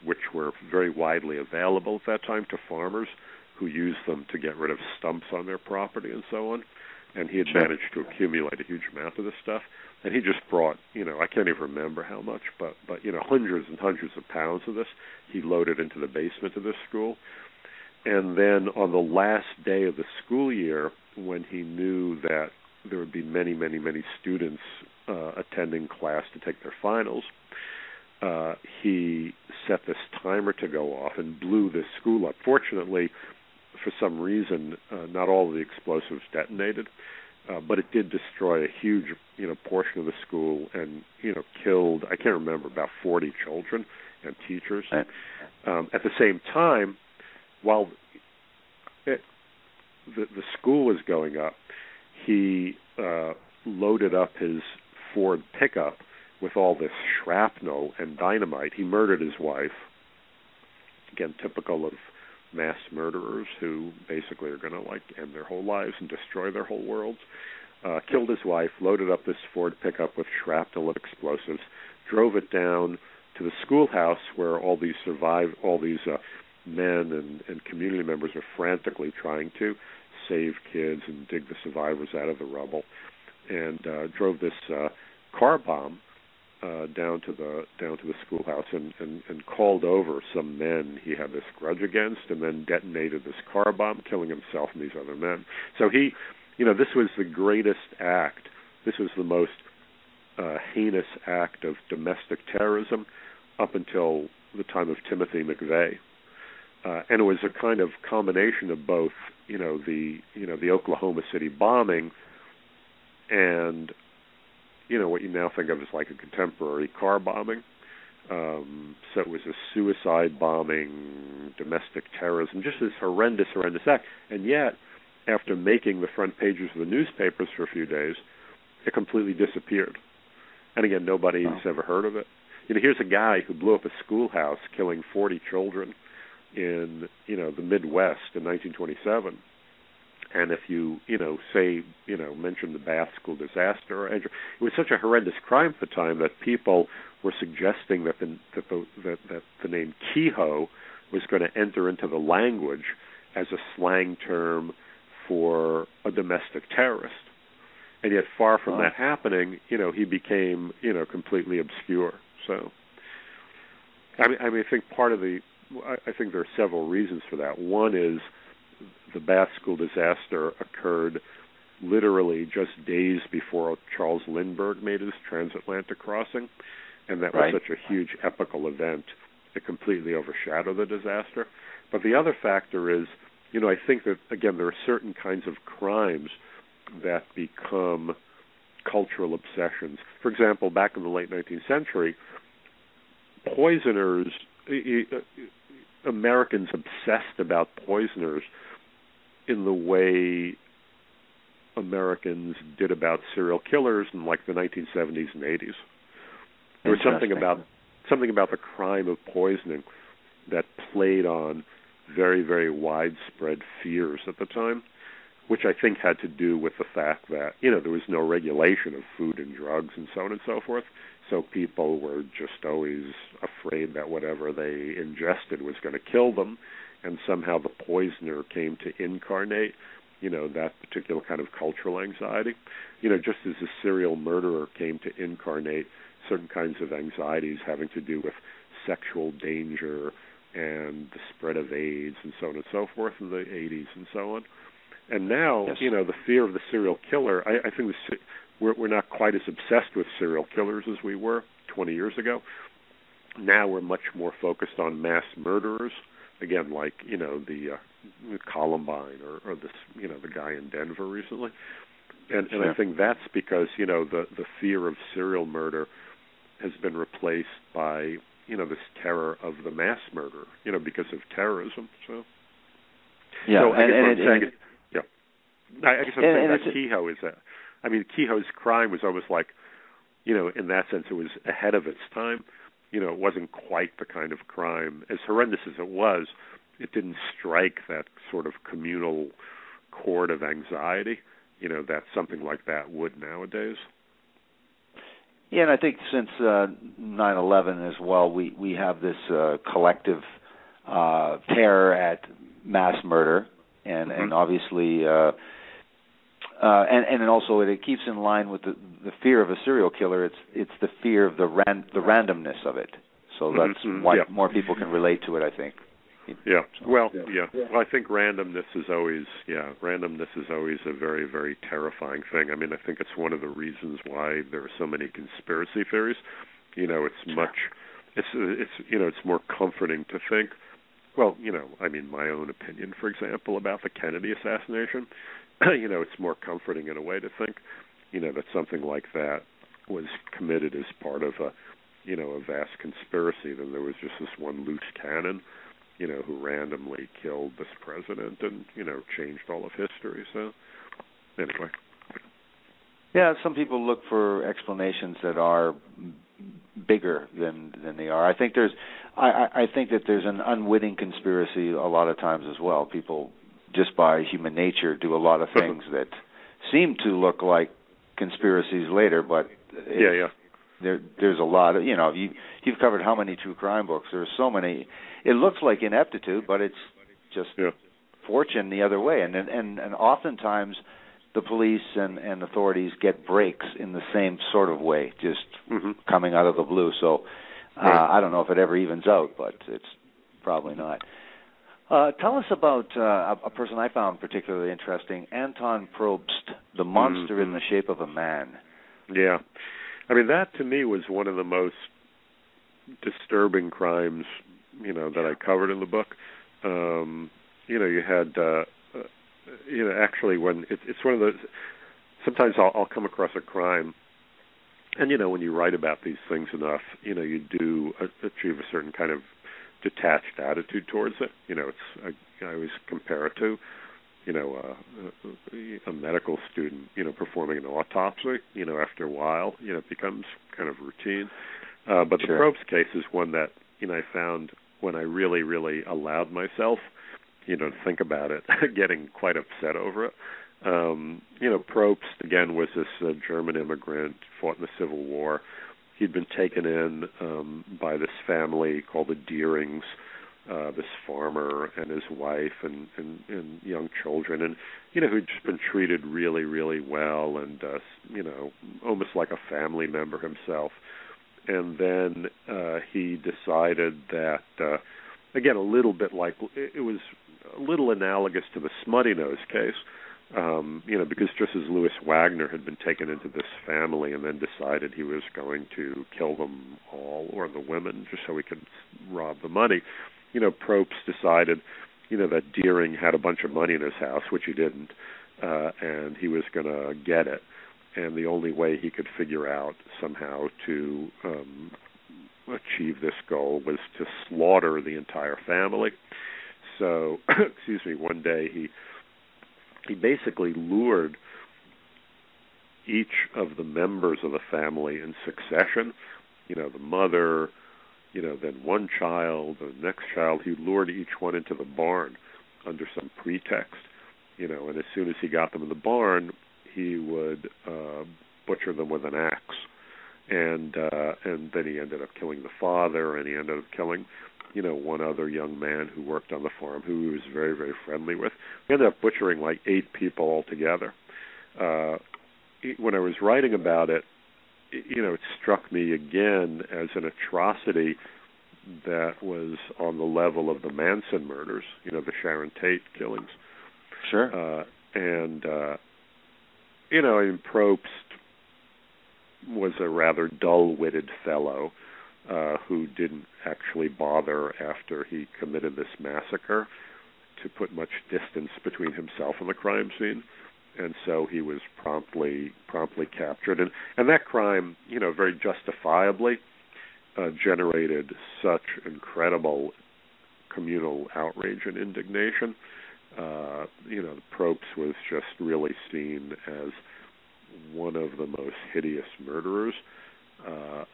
which were very widely available at that time to farmers who used them to get rid of stumps on their property and so on. And he had managed to accumulate a huge amount of this stuff. And he just brought, I can't even remember how much, but hundreds and hundreds of pounds of this. He loaded into the basement of this school. And then on the last day of the school year, when he knew that there would be many, many, many students attending class to take their finals, he set this timer to go off and blew this school up. Fortunately, for some reason, not all of the explosives detonated, but it did destroy a huge, portion of the school and, killed, I can't remember, about 40 children and teachers. At the same time, while the school was going up, he loaded up his Ford pickup with all this shrapnel and dynamite. He murdered his wife, again, typical of mass murderers who basically are going to end their whole lives and destroy their whole worlds. Killed his wife, loaded up this Ford pickup with shrapnel and explosives, drove it down to the schoolhouse where all these men and community members are frantically trying to save kids and dig the survivors out of the rubble, and drove this car bomb down to the schoolhouse and called over some men he had this grudge against, and then detonated this car bomb, killing himself and these other men. So he, this was the greatest act. This was the most heinous act of domestic terrorism up until the time of Timothy McVeigh. And it was a kind of combination of both, the Oklahoma City bombing and, what you now think of as like a contemporary car bombing. So it was a suicide bombing, domestic terrorism, just this horrendous act. And yet, after making the front pages of the newspapers for a few days, it completely disappeared. And again, nobody's ever heard of it. Here's a guy who blew up a schoolhouse, killing 40 children in, the Midwest in 1927. And if you, mention the Bath School disaster, it was such a horrendous crime at the time that people were suggesting that the name Kehoe was going to enter into the language as a slang term for a domestic terrorist. And yet, far from that happening, he became, completely obscure. So, I think I think there are several reasons for that. One is the Bath School disaster occurred literally just days before Charles Lindbergh made his transatlantic crossing, and that was such a huge epical event. It completely overshadowed the disaster. But the other factor is, I think that, again, there are certain kinds of crimes that become cultural obsessions. For example, back in the late 19th century, poisoners, Americans obsessed about poisoners in the way Americans did about serial killers in like the 1970s and 80s. There was something about the crime of poisoning that played on very, very widespread fears at the time, which I think had to do with the fact that, there was no regulation of food and drugs and so on and so forth. So people were just always afraid that whatever they ingested was going to kill them, and somehow the poisoner came to incarnate, that particular kind of cultural anxiety. Just as a serial murderer came to incarnate certain kinds of anxieties having to do with sexual danger and the spread of AIDS and so on and so forth in the 80s and so on. And now, the fear of the serial killer, I think we're not quite as obsessed with serial killers as we were 20 years ago. Now we're much more focused on mass murderers, again, like, the Columbine or this, the guy in Denver recently. And I think that's because, the fear of serial murder has been replaced by, this terror of the mass murderer, because of terrorism. So, I guess I'm saying that Kehoe is that. I mean, Kehoe's crime was almost like, in that sense, it was ahead of its time. It wasn't quite the kind of crime. As horrendous as it was, it didn't strike that sort of communal chord of anxiety, that something like that would nowadays. Yeah, and I think since 9/11 as well, we have this collective terror at mass murder, and obviously, and also it keeps in line with the fear of a serial killer. It's the fear of the randomness of it. So that's why more people can relate to it, I think. Yeah. Well, I think randomness is always a very, very terrifying thing. I mean, I think it's one of the reasons why there are so many conspiracy theories. It's more comforting to think. Well, I mean, my own opinion, for example, about the Kennedy assassination. It's more comforting in a way to think, that something like that was committed as part of a vast conspiracy. Then there was just this one loose cannon, who randomly killed this president and, changed all of history. So, anyway. Yeah, some people look for explanations that are bigger than they are. I think I think that there's an unwitting conspiracy a lot of times as well. People, just by human nature, do a lot of things that seem to look like conspiracies later, but there's a lot of, you've covered how many true crime books? There's so many. It looks like ineptitude, but it's just fortune the other way. And oftentimes the police and authorities get breaks in the same sort of way, just coming out of the blue. So I don't know if it ever evens out, but it's probably not. Tell us about a person I found particularly interesting, Anton Probst, The Monster in the Shape of a Man. Yeah. I mean, that to me was one of the most disturbing crimes, that I covered in the book. You had, actually when it's one of those, sometimes I'll come across a crime, and, when you write about these things enough, you do achieve a certain kind of detached attitude towards it. I always compare it to, a medical student, performing an autopsy. After a while, it becomes kind of routine. But the Probst case is one that, I found when I really, really allowed myself, to think about it, getting quite upset over it. Probst, again, was this German immigrant, fought in the Civil War. He'd been taken in by this family called the Deerings, this farmer and his wife and young children, and who'd just been treated really, really well, and almost like a family member himself. And then he decided that, again, a little bit like it was a little analogous to the Smutty Nose case, because just as Louis Wagner had been taken into this family and then decided he was going to kill them all, or the women, just so he could rob the money, Probst decided, that Deering had a bunch of money in his house, which he didn't, and he was going to get it. And the only way he could figure out somehow to achieve this goal was to slaughter the entire family. So, one day he basically lured each of the members of the family in succession, the mother, then one child, the next child. He lured each one into the barn under some pretext, and as soon as he got them in the barn, he would butcher them with an axe, and then he ended up killing the father, and he ended up killing, one other young man who worked on the farm who he was very, very friendly with. He ended up butchering like 8 people altogether. When I was writing about it, it struck me again as an atrocity that was on the level of the Manson murders, the Sharon Tate killings. Sure. Probst was a rather dull-witted fellow who didn't actually bother after he committed this massacre to put much distance between himself and the crime scene. And so he was promptly captured. And that crime, very justifiably, generated such incredible communal outrage and indignation. Probst was just really seen as one of the most hideous murderers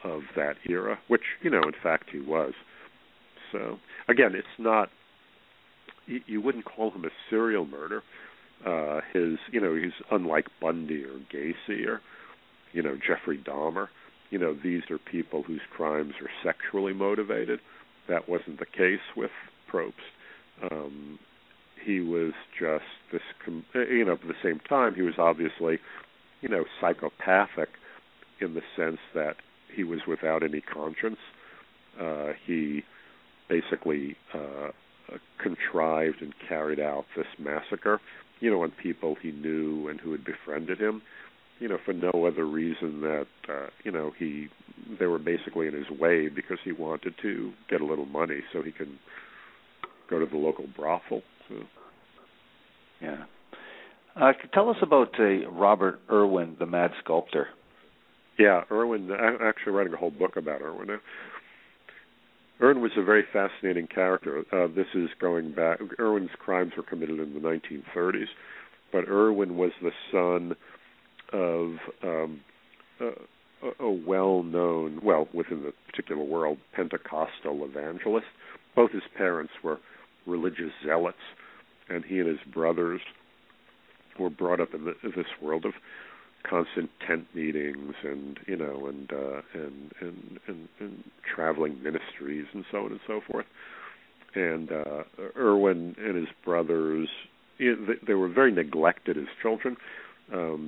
of that era, which, in fact, he was. So, again, it's not, you wouldn't call him a serial murder. He's unlike Bundy or Gacy or, Jeffrey Dahmer. these are people whose crimes are sexually motivated. That wasn't the case with Probst. He was just this, at the same time, he was obviously, psychopathic in the sense that he was without any conscience. He basically contrived and carried out this massacre, on people he knew and who had befriended him, for no other reason that, they were basically in his way because he wanted to get a little money so he could go to the local brothel. So. Yeah. Tell us about Robert Irwin, the Mad Sculptor. Yeah, Irwin, I'm actually writing a whole book about Irwin now. Irwin was a very fascinating character. This is going back. Irwin's crimes were committed in the 1930s, but Irwin was the son of a well-known, within the particular world, Pentecostal evangelist. Both his parents were religious zealots, and he and his brothers were brought up in this world of constant tent meetings and traveling ministries and so on and so forth. And Irwin and his brothers, they were very neglected as children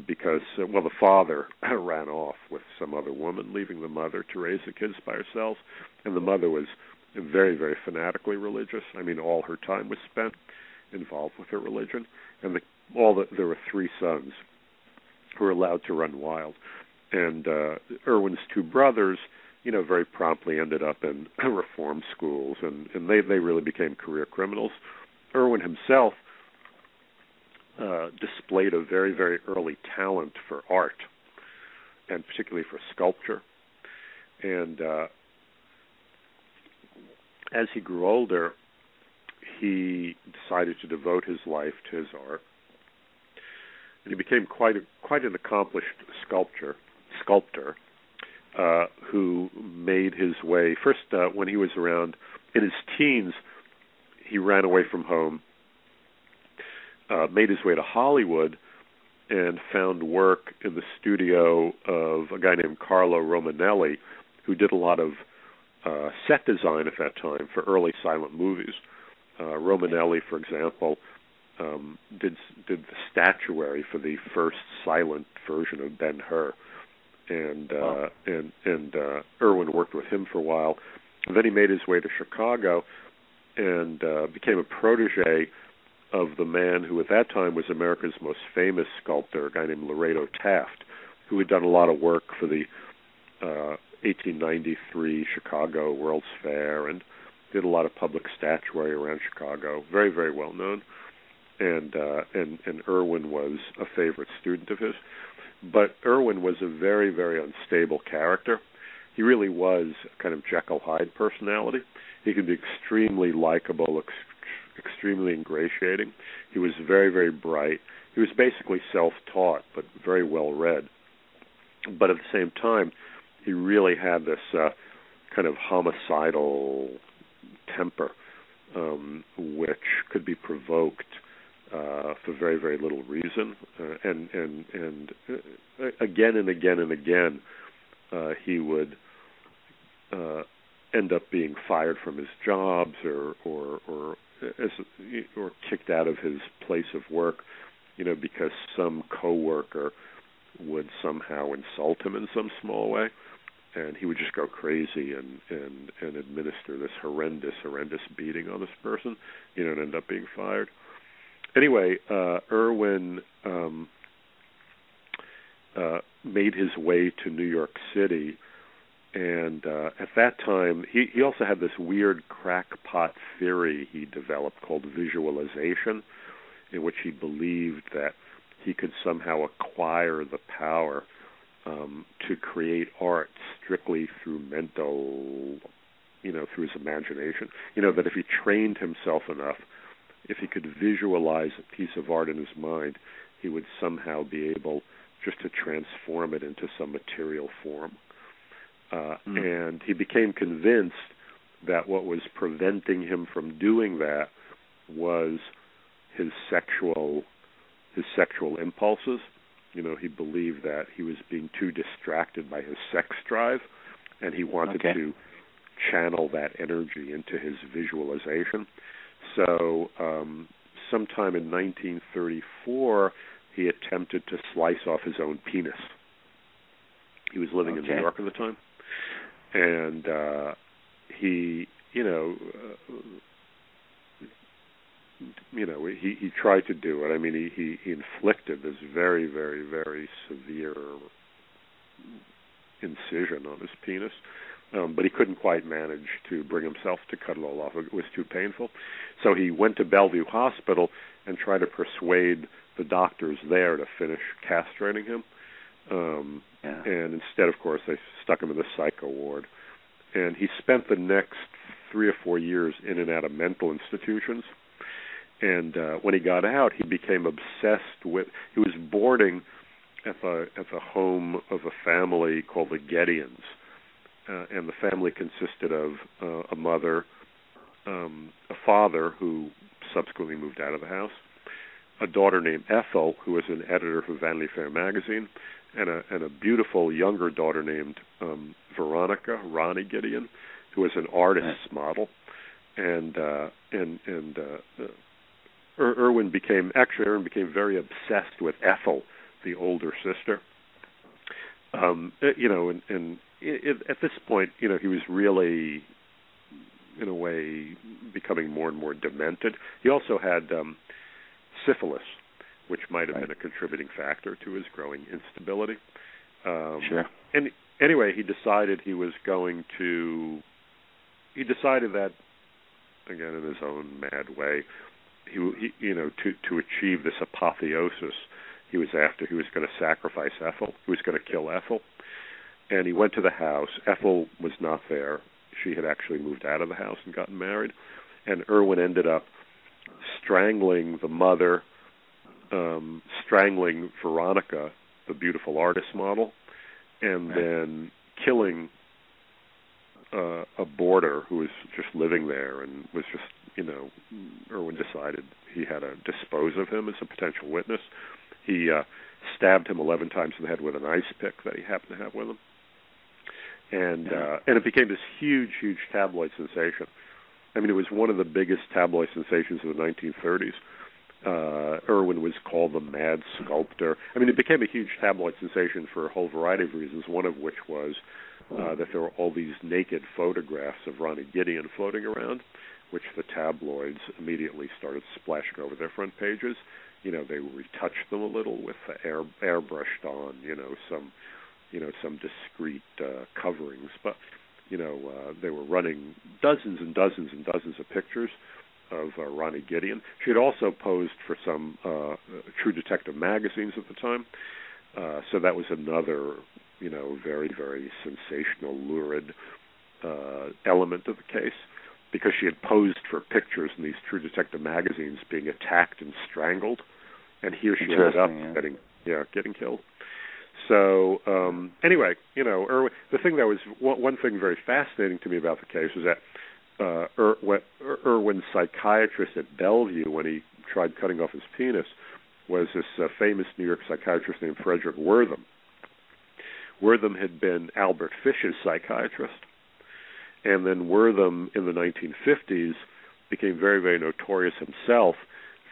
because, the father ran off with some other woman, leaving the mother to raise the kids by herself. And the mother was very, very fanatically religious. I mean, all her time was spent involved with her religion. And there were three sons who were allowed to run wild. And Irwin's two brothers, very promptly ended up in reform schools, and they really became career criminals. Irwin himself displayed a very, very early talent for art, and particularly for sculpture. And as he grew older, he decided to devote his life to his art. And he became quite an accomplished sculptor who made his way. First, when he was around in his teens, he ran away from home, made his way to Hollywood, and found work in the studio of a guy named Carlo Romanelli, who did a lot of set design at that time for early silent movies. Romanelli, for example, did the statuary for the first silent version of Ben-Hur, and Irwin worked with him for a while. And then he made his way to Chicago and became a protege of the man who at that time was America's most famous sculptor, a guy named Laredo Taft, who had done a lot of work for the 1893 Chicago World's Fair and did a lot of public statuary around Chicago. Very, very well known. And Irwin was a favorite student of his. But Irwin was a very, very unstable character. He really was a kind of Jekyll Hyde personality. He could be extremely likable, extremely ingratiating. He was very, very bright. He was basically self-taught, but very well-read. But at the same time, he really had this kind of homicidal temper, which could be provoked for very, very little reason, and again and again and again, he would end up being fired from his jobs or kicked out of his place of work, because some coworker would somehow insult him in some small way, and he would just go crazy and administer this horrendous beating on this person, and end up being fired. Anyway, Irwin made his way to New York City, and at that time, he also had this weird crackpot theory he developed called visualization, in which he believed that he could somehow acquire the power to create art strictly through mental, through his imagination. That if he trained himself enough, if he could visualize a piece of art in his mind, he would somehow be able just to transform it into some material form. And he became convinced that what was preventing him from doing that was his sexual impulses, He believed that he was being too distracted by his sex drive, and he wanted to channel that energy into his visualization. So sometime in 1934, he attempted to slice off his own penis. He was living in New York at the time, and he tried to do it. I mean, he inflicted this very, very, very severe incision on his penis, but he couldn't quite manage to bring himself to cut it all off. It was too painful. So he went to Bellevue Hospital and tried to persuade the doctors there to finish castrating him. And instead, of course, they stuck him in the psycho ward. And he spent the next 3 or 4 years in and out of mental institutions. And when he got out, he became obsessed with. He was boarding at the home of a family called the Gideons, and the family consisted of a mother, a father who subsequently moved out of the house, a daughter named Ethel, who was an editor for Vanity Fair magazine, and a beautiful younger daughter named Veronica, Ronnie Gideon, who was an artist's model, and Irwin became very obsessed with Ethel, the older sister. And at this point, he was really, in a way, becoming more and more demented. He also had syphilis, which might have been a contributing factor to his growing instability. Sure. And anyway, he decided that, again, in his own mad way, to achieve this apotheosis he was after, he was going to sacrifice Ethel. He was going to kill Ethel. And he went to the house. Ethel was not there. She had actually moved out of the house and gotten married. And Irwin ended up strangling the mother, strangling Veronica, the beautiful artist model, and then killing a boarder who was just living there and was just, Irwin decided he had to dispose of him as a potential witness. He stabbed him 11 times in the head with an ice pick that he happened to have with him. And it became this huge, huge tabloid sensation. I mean, it was one of the biggest tabloid sensations of the 1930s. Irwin was called the Mad Sculptor. I mean, it became a huge tabloid sensation for a whole variety of reasons, one of which was that there were all these naked photographs of Ronnie Gideon floating around, which the tabloids immediately started splashing over their front pages. They retouched them a little with airbrushed on, some discreet coverings, but they were running dozens and dozens and dozens of pictures of Ronnie Gideon. She had also posed for some True Detective magazines at the time, so that was another, very, very sensational, lurid element of the case, because she had posed for pictures in these True Detective magazines being attacked and strangled, and here she ended up getting killed. So anyway, Irwin, the thing that was one thing very fascinating to me about the case was that Irwin's psychiatrist at Bellevue, when he tried cutting off his penis, was this famous New York psychiatrist named Frederick Wortham. Wortham had been Albert Fish's psychiatrist, and then Wortham in the 1950s became very, very notorious himself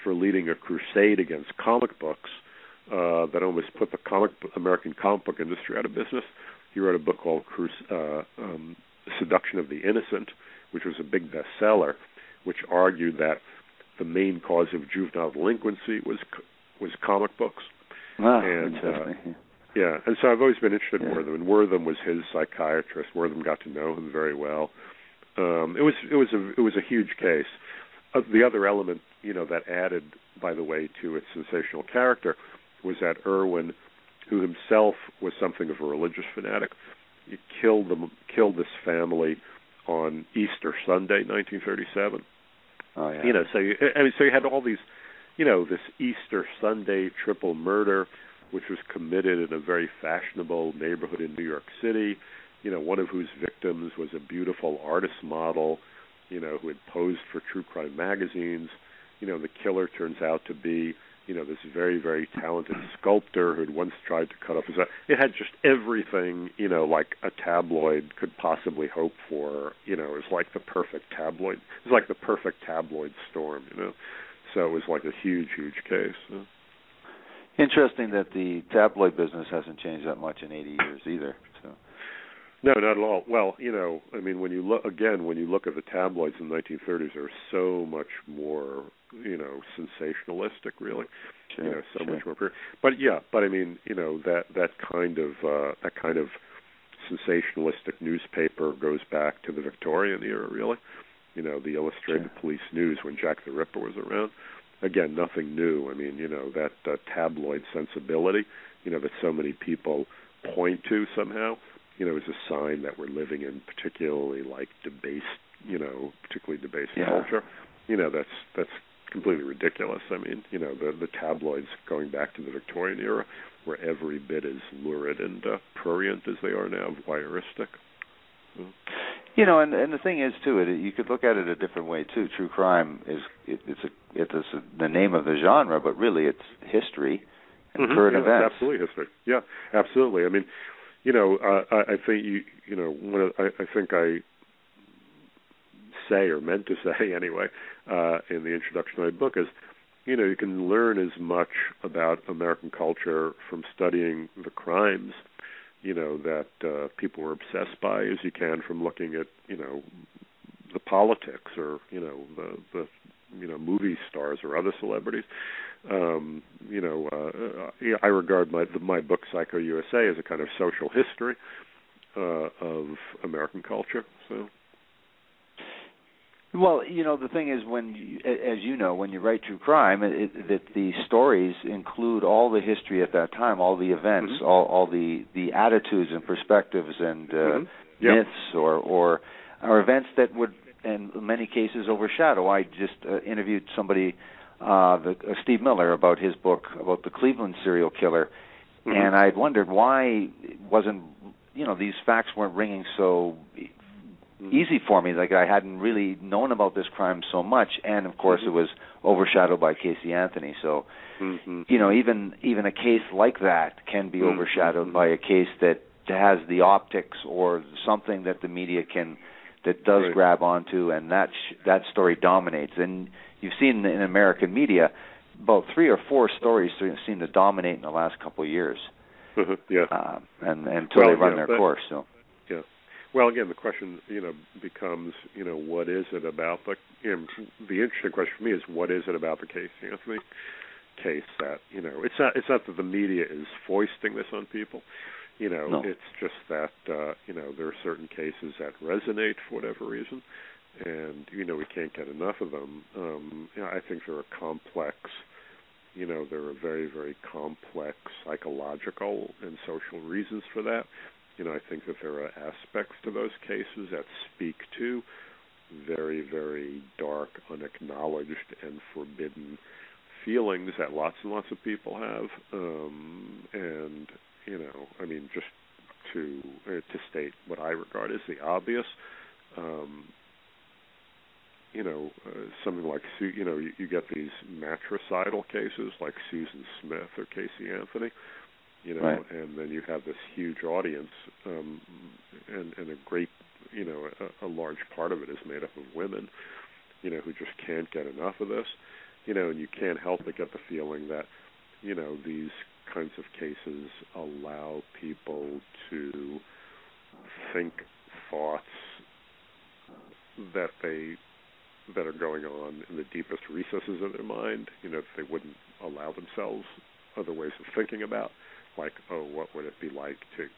for leading a crusade against comic books that almost put the American comic book industry out of business. He wrote a book called Seduction of the Innocent, which was a big bestseller, which argued that the main cause of juvenile delinquency was comic books. Wow, and, interesting. and so I've always been interested in Wortham, and Wortham was his psychiatrist. Wortham got to know him very well. It was a huge case. The other element, that added, by the way, to its sensational character was that Irwin, who himself was something of a religious fanatic, he killed this family on Easter Sunday, 1937. Oh yeah. So you had all these, this Easter Sunday triple murder, which was committed in a very fashionable neighborhood in New York City. One of whose victims was a beautiful artist model, who had posed for true crime magazines. The killer turns out to be, this very, very talented sculptor who'd once tried to cut off his eye. It had just everything, like a tabloid could possibly hope for. It was like the perfect tabloid. It was like the perfect tabloid storm, So it was like a huge, huge case. Interesting that the tabloid business hasn't changed that much in 80 years either. So. No, not at all. Well, when you look at the tabloids in the 1930s, they were so much more, sensationalistic, really. Sure, so much more. But that kind of sensationalistic newspaper goes back to the Victorian era, really. The Illustrated Police News when Jack the Ripper was around. Again, nothing new. That tabloid sensibility, that so many people point to somehow. Is a sign that we're living in particularly particularly debased culture. That's completely ridiculous. The tabloids going back to the Victorian era were every bit as lurid and prurient as they are now, voyeuristic. And the thing is too, you could look at it a different way too. True crime it's the name of the genre, but really it's history and current events. Absolutely history. Yeah, absolutely. I think I say, or meant to say anyway, in the introduction to my book is, you can learn as much about American culture from studying the crimes, that people were obsessed by as you can from looking at, the politics or, the movie stars or other celebrities. I regard my book, Psycho U.S.A., as a kind of social history of American culture. So. Well, the thing is, when you write true crime, that the stories include all the history at that time, all the events, all the attitudes and perspectives and myths or events that would, in many cases, overshadow. I just interviewed somebody, Steve Miller, about his book about the Cleveland serial killer, and I wondered why wasn't these facts weren't ringing so easy for me. Like I hadn't really known about this crime so much, and of course it was overshadowed by Casey Anthony. So, even a case like that can be overshadowed by a case that has the optics or something that the media does grab onto, and that story dominates. And you've seen in American media about 3 or 4 stories seem to dominate in the last couple of years. And until they run their course. So. Yeah. Well, again, the question, becomes, what is it about the interesting question for me is what is it about the Casey Anthony case that, it's not that the media is foisting this on people. No. It's just that, there are certain cases that resonate for whatever reason, and, we can't get enough of them. I think there are complex, there are very, very complex psychological and social reasons for that. I think that there are aspects to those cases that speak to very, very dark, unacknowledged, and forbidden feelings that lots and lots of people have. Just to state what I regard as the obvious, something like, you get these matricidal cases like Susan Smith or Casey Anthony, and then you have this huge audience, and a great, a large part of it is made up of women, who just can't get enough of this, and you can't help but get the feeling that, these kinds of cases allow people to think thoughts that are going on in the deepest recesses of their mind, that they wouldn't allow themselves other ways of thinking about, like, oh, what would it be like to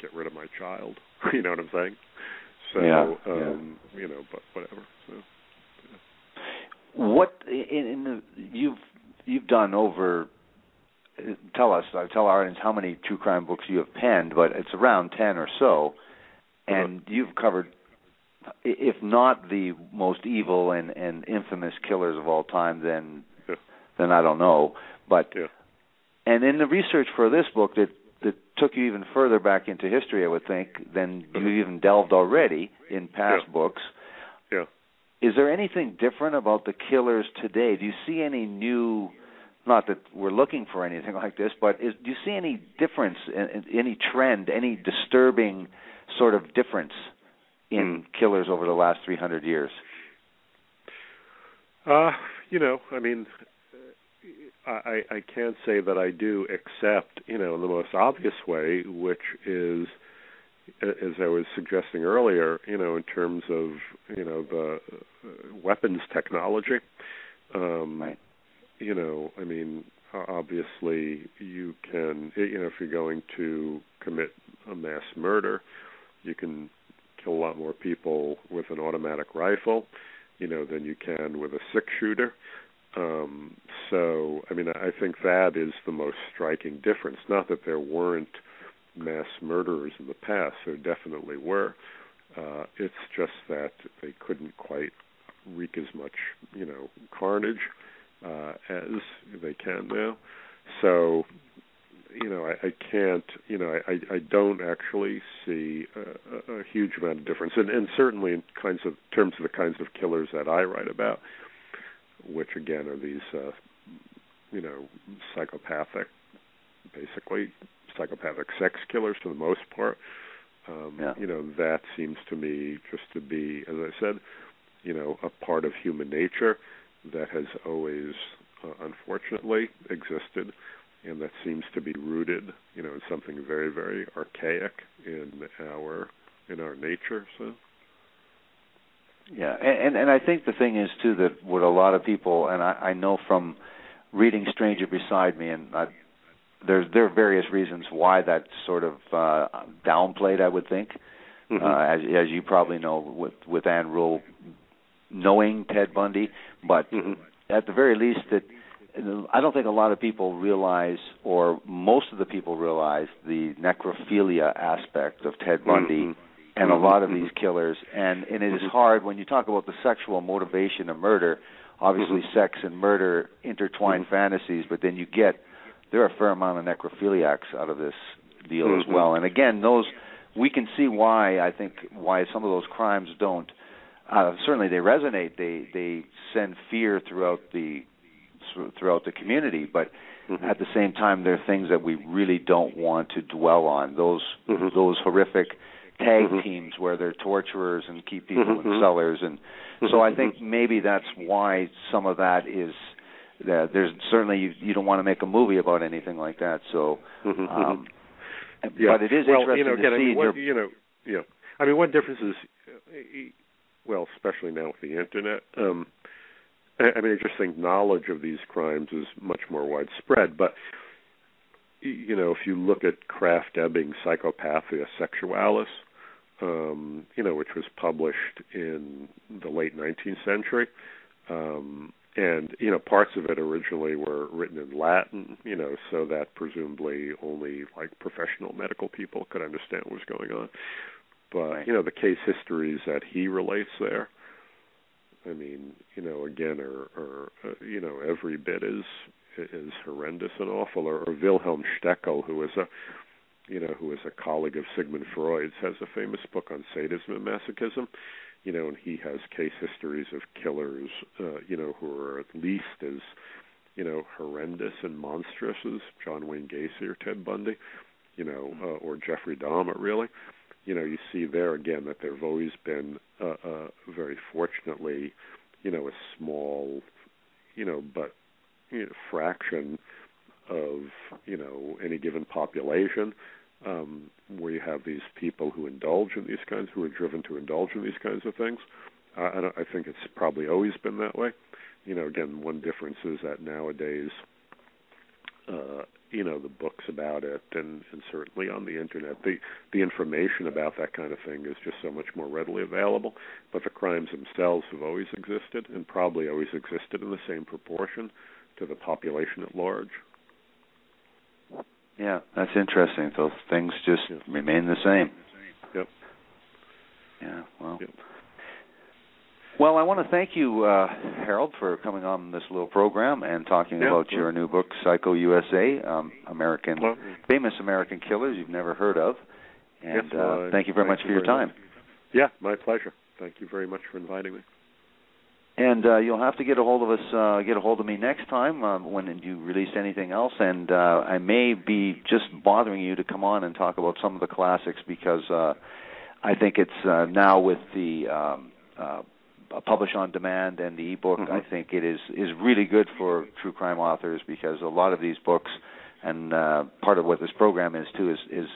get rid of my child? You know what I'm saying? So, but whatever. So, what you've done over? Tell our audience how many true crime books you have penned, but it's around 10 or so, and you've covered, if not the most evil and infamous killers of all time, then I don't know. But and in the research for this book, that took you even further back into history, I would think, than you even delved already in past books. Yeah. Is there anything different about the killers today? Do you see any new not that we're looking for anything like this, but do you see any difference, any trend, any disturbing sort of difference in killers over the last 300 years? I mean, I can't say that I do, except, in the most obvious way, which is, as I was suggesting earlier, in terms of, the weapons technology. Right. I mean, obviously you can, if you're going to commit a mass murder, you can kill a lot more people with an automatic rifle, than you can with a six-shooter. So, I mean, I think that is the most striking difference. Not that there weren't mass murderers in the past. There definitely were. It's just that they couldn't quite wreak as much, carnage as they can now. So, I can't, I don't actually see a huge amount of difference, and certainly in terms of the kinds of killers that I write about, which again are these, psychopathic sex killers for the most part. That seems to me just to be, as I said, a part of human nature that has always, unfortunately, existed, and that seems to be rooted, in something very, very archaic in our nature. So. Yeah, and I think the thing is too that what a lot of people, and I know from reading Stranger Beside Me, and there are various reasons why that's sort of downplayed, I would think, as you probably know, with Ann Rule knowing Ted Bundy, but at the very least that I don't think a lot of people realize, or most of the people realize, the necrophilia aspect of Ted Bundy and a lot of these killers. And it is hard when you talk about the sexual motivation of murder. Obviously, sex and murder intertwine fantasies, but then there are a fair amount of necrophiliacs out of this deal as well. And again, we can see why some of those crimes don't. Certainly, they resonate. They send fear throughout the community, but at the same time, there are things that we really don't want to dwell on. Those horrific tag teams where they're torturers and keep people in cellars, and so I think maybe that's why some of that is. There's certainly you don't want to make a movie about anything like that. So, but it is interesting to see. I mean, one difference is, especially now with the internet. I mean, I just think knowledge of these crimes is much more widespread. But, if you look at Kraft Ebbing's Psychopathia Sexualis, which was published in the late 19th century, and, parts of it originally were written in Latin, so that presumably only, professional medical people could understand what was going on. But, the case histories that he relates there, I mean, again, are every bit is horrendous and awful. Or Wilhelm Steckel, who was a colleague of Sigmund Freud's, has a famous book on sadism and masochism, and he has case histories of killers, who are at least as, horrendous and monstrous as John Wayne Gacy or Ted Bundy, or Jeffrey Dahmer, really. You see there again that there have always been, very fortunately, a small, but fraction of, any given population, where you have these people who indulge in these kinds, who are driven to indulge in these kinds of things. I think it's probably always been that way. Again, one difference is that nowadays, the books about it and certainly on the internet, the information about that kind of thing is just so much more readily available. But the crimes themselves have always existed and probably always existed in the same proportion to the population at large. Yeah, that's interesting. Those things just remain the same. Yep. Yeah, well. Yep. Well, I want to thank you, Harold, for coming on this little program and talking about your new book, Psycho U.S.A., famous American killers you've never heard of. And thank you very much for your time. Yeah, my pleasure. Thank you very much for inviting me. And you'll have to get a hold of us, get a hold of me next time when you release anything else. And I may be just bothering you to come on and talk about some of the classics, because I think it's now with the publish on demand and the ebook, I think it is really good for true crime authors, because a lot of these books, and part of what this program is too, is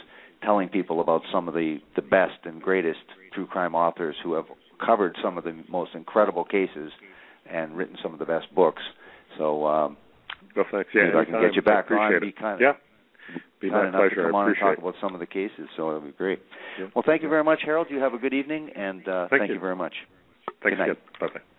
telling people about some of the best and greatest true crime authors who have covered some of the most incredible cases and written some of the best books. So well, thanks. Yeah, if I can get you back on, be kind my enough pleasure. to come on and I appreciate talk about some of the cases. So it'll be great. Yeah. Well, thank you very much, Harold. You have a good evening, and thank you very much. Thanks good night. again. Bye-bye.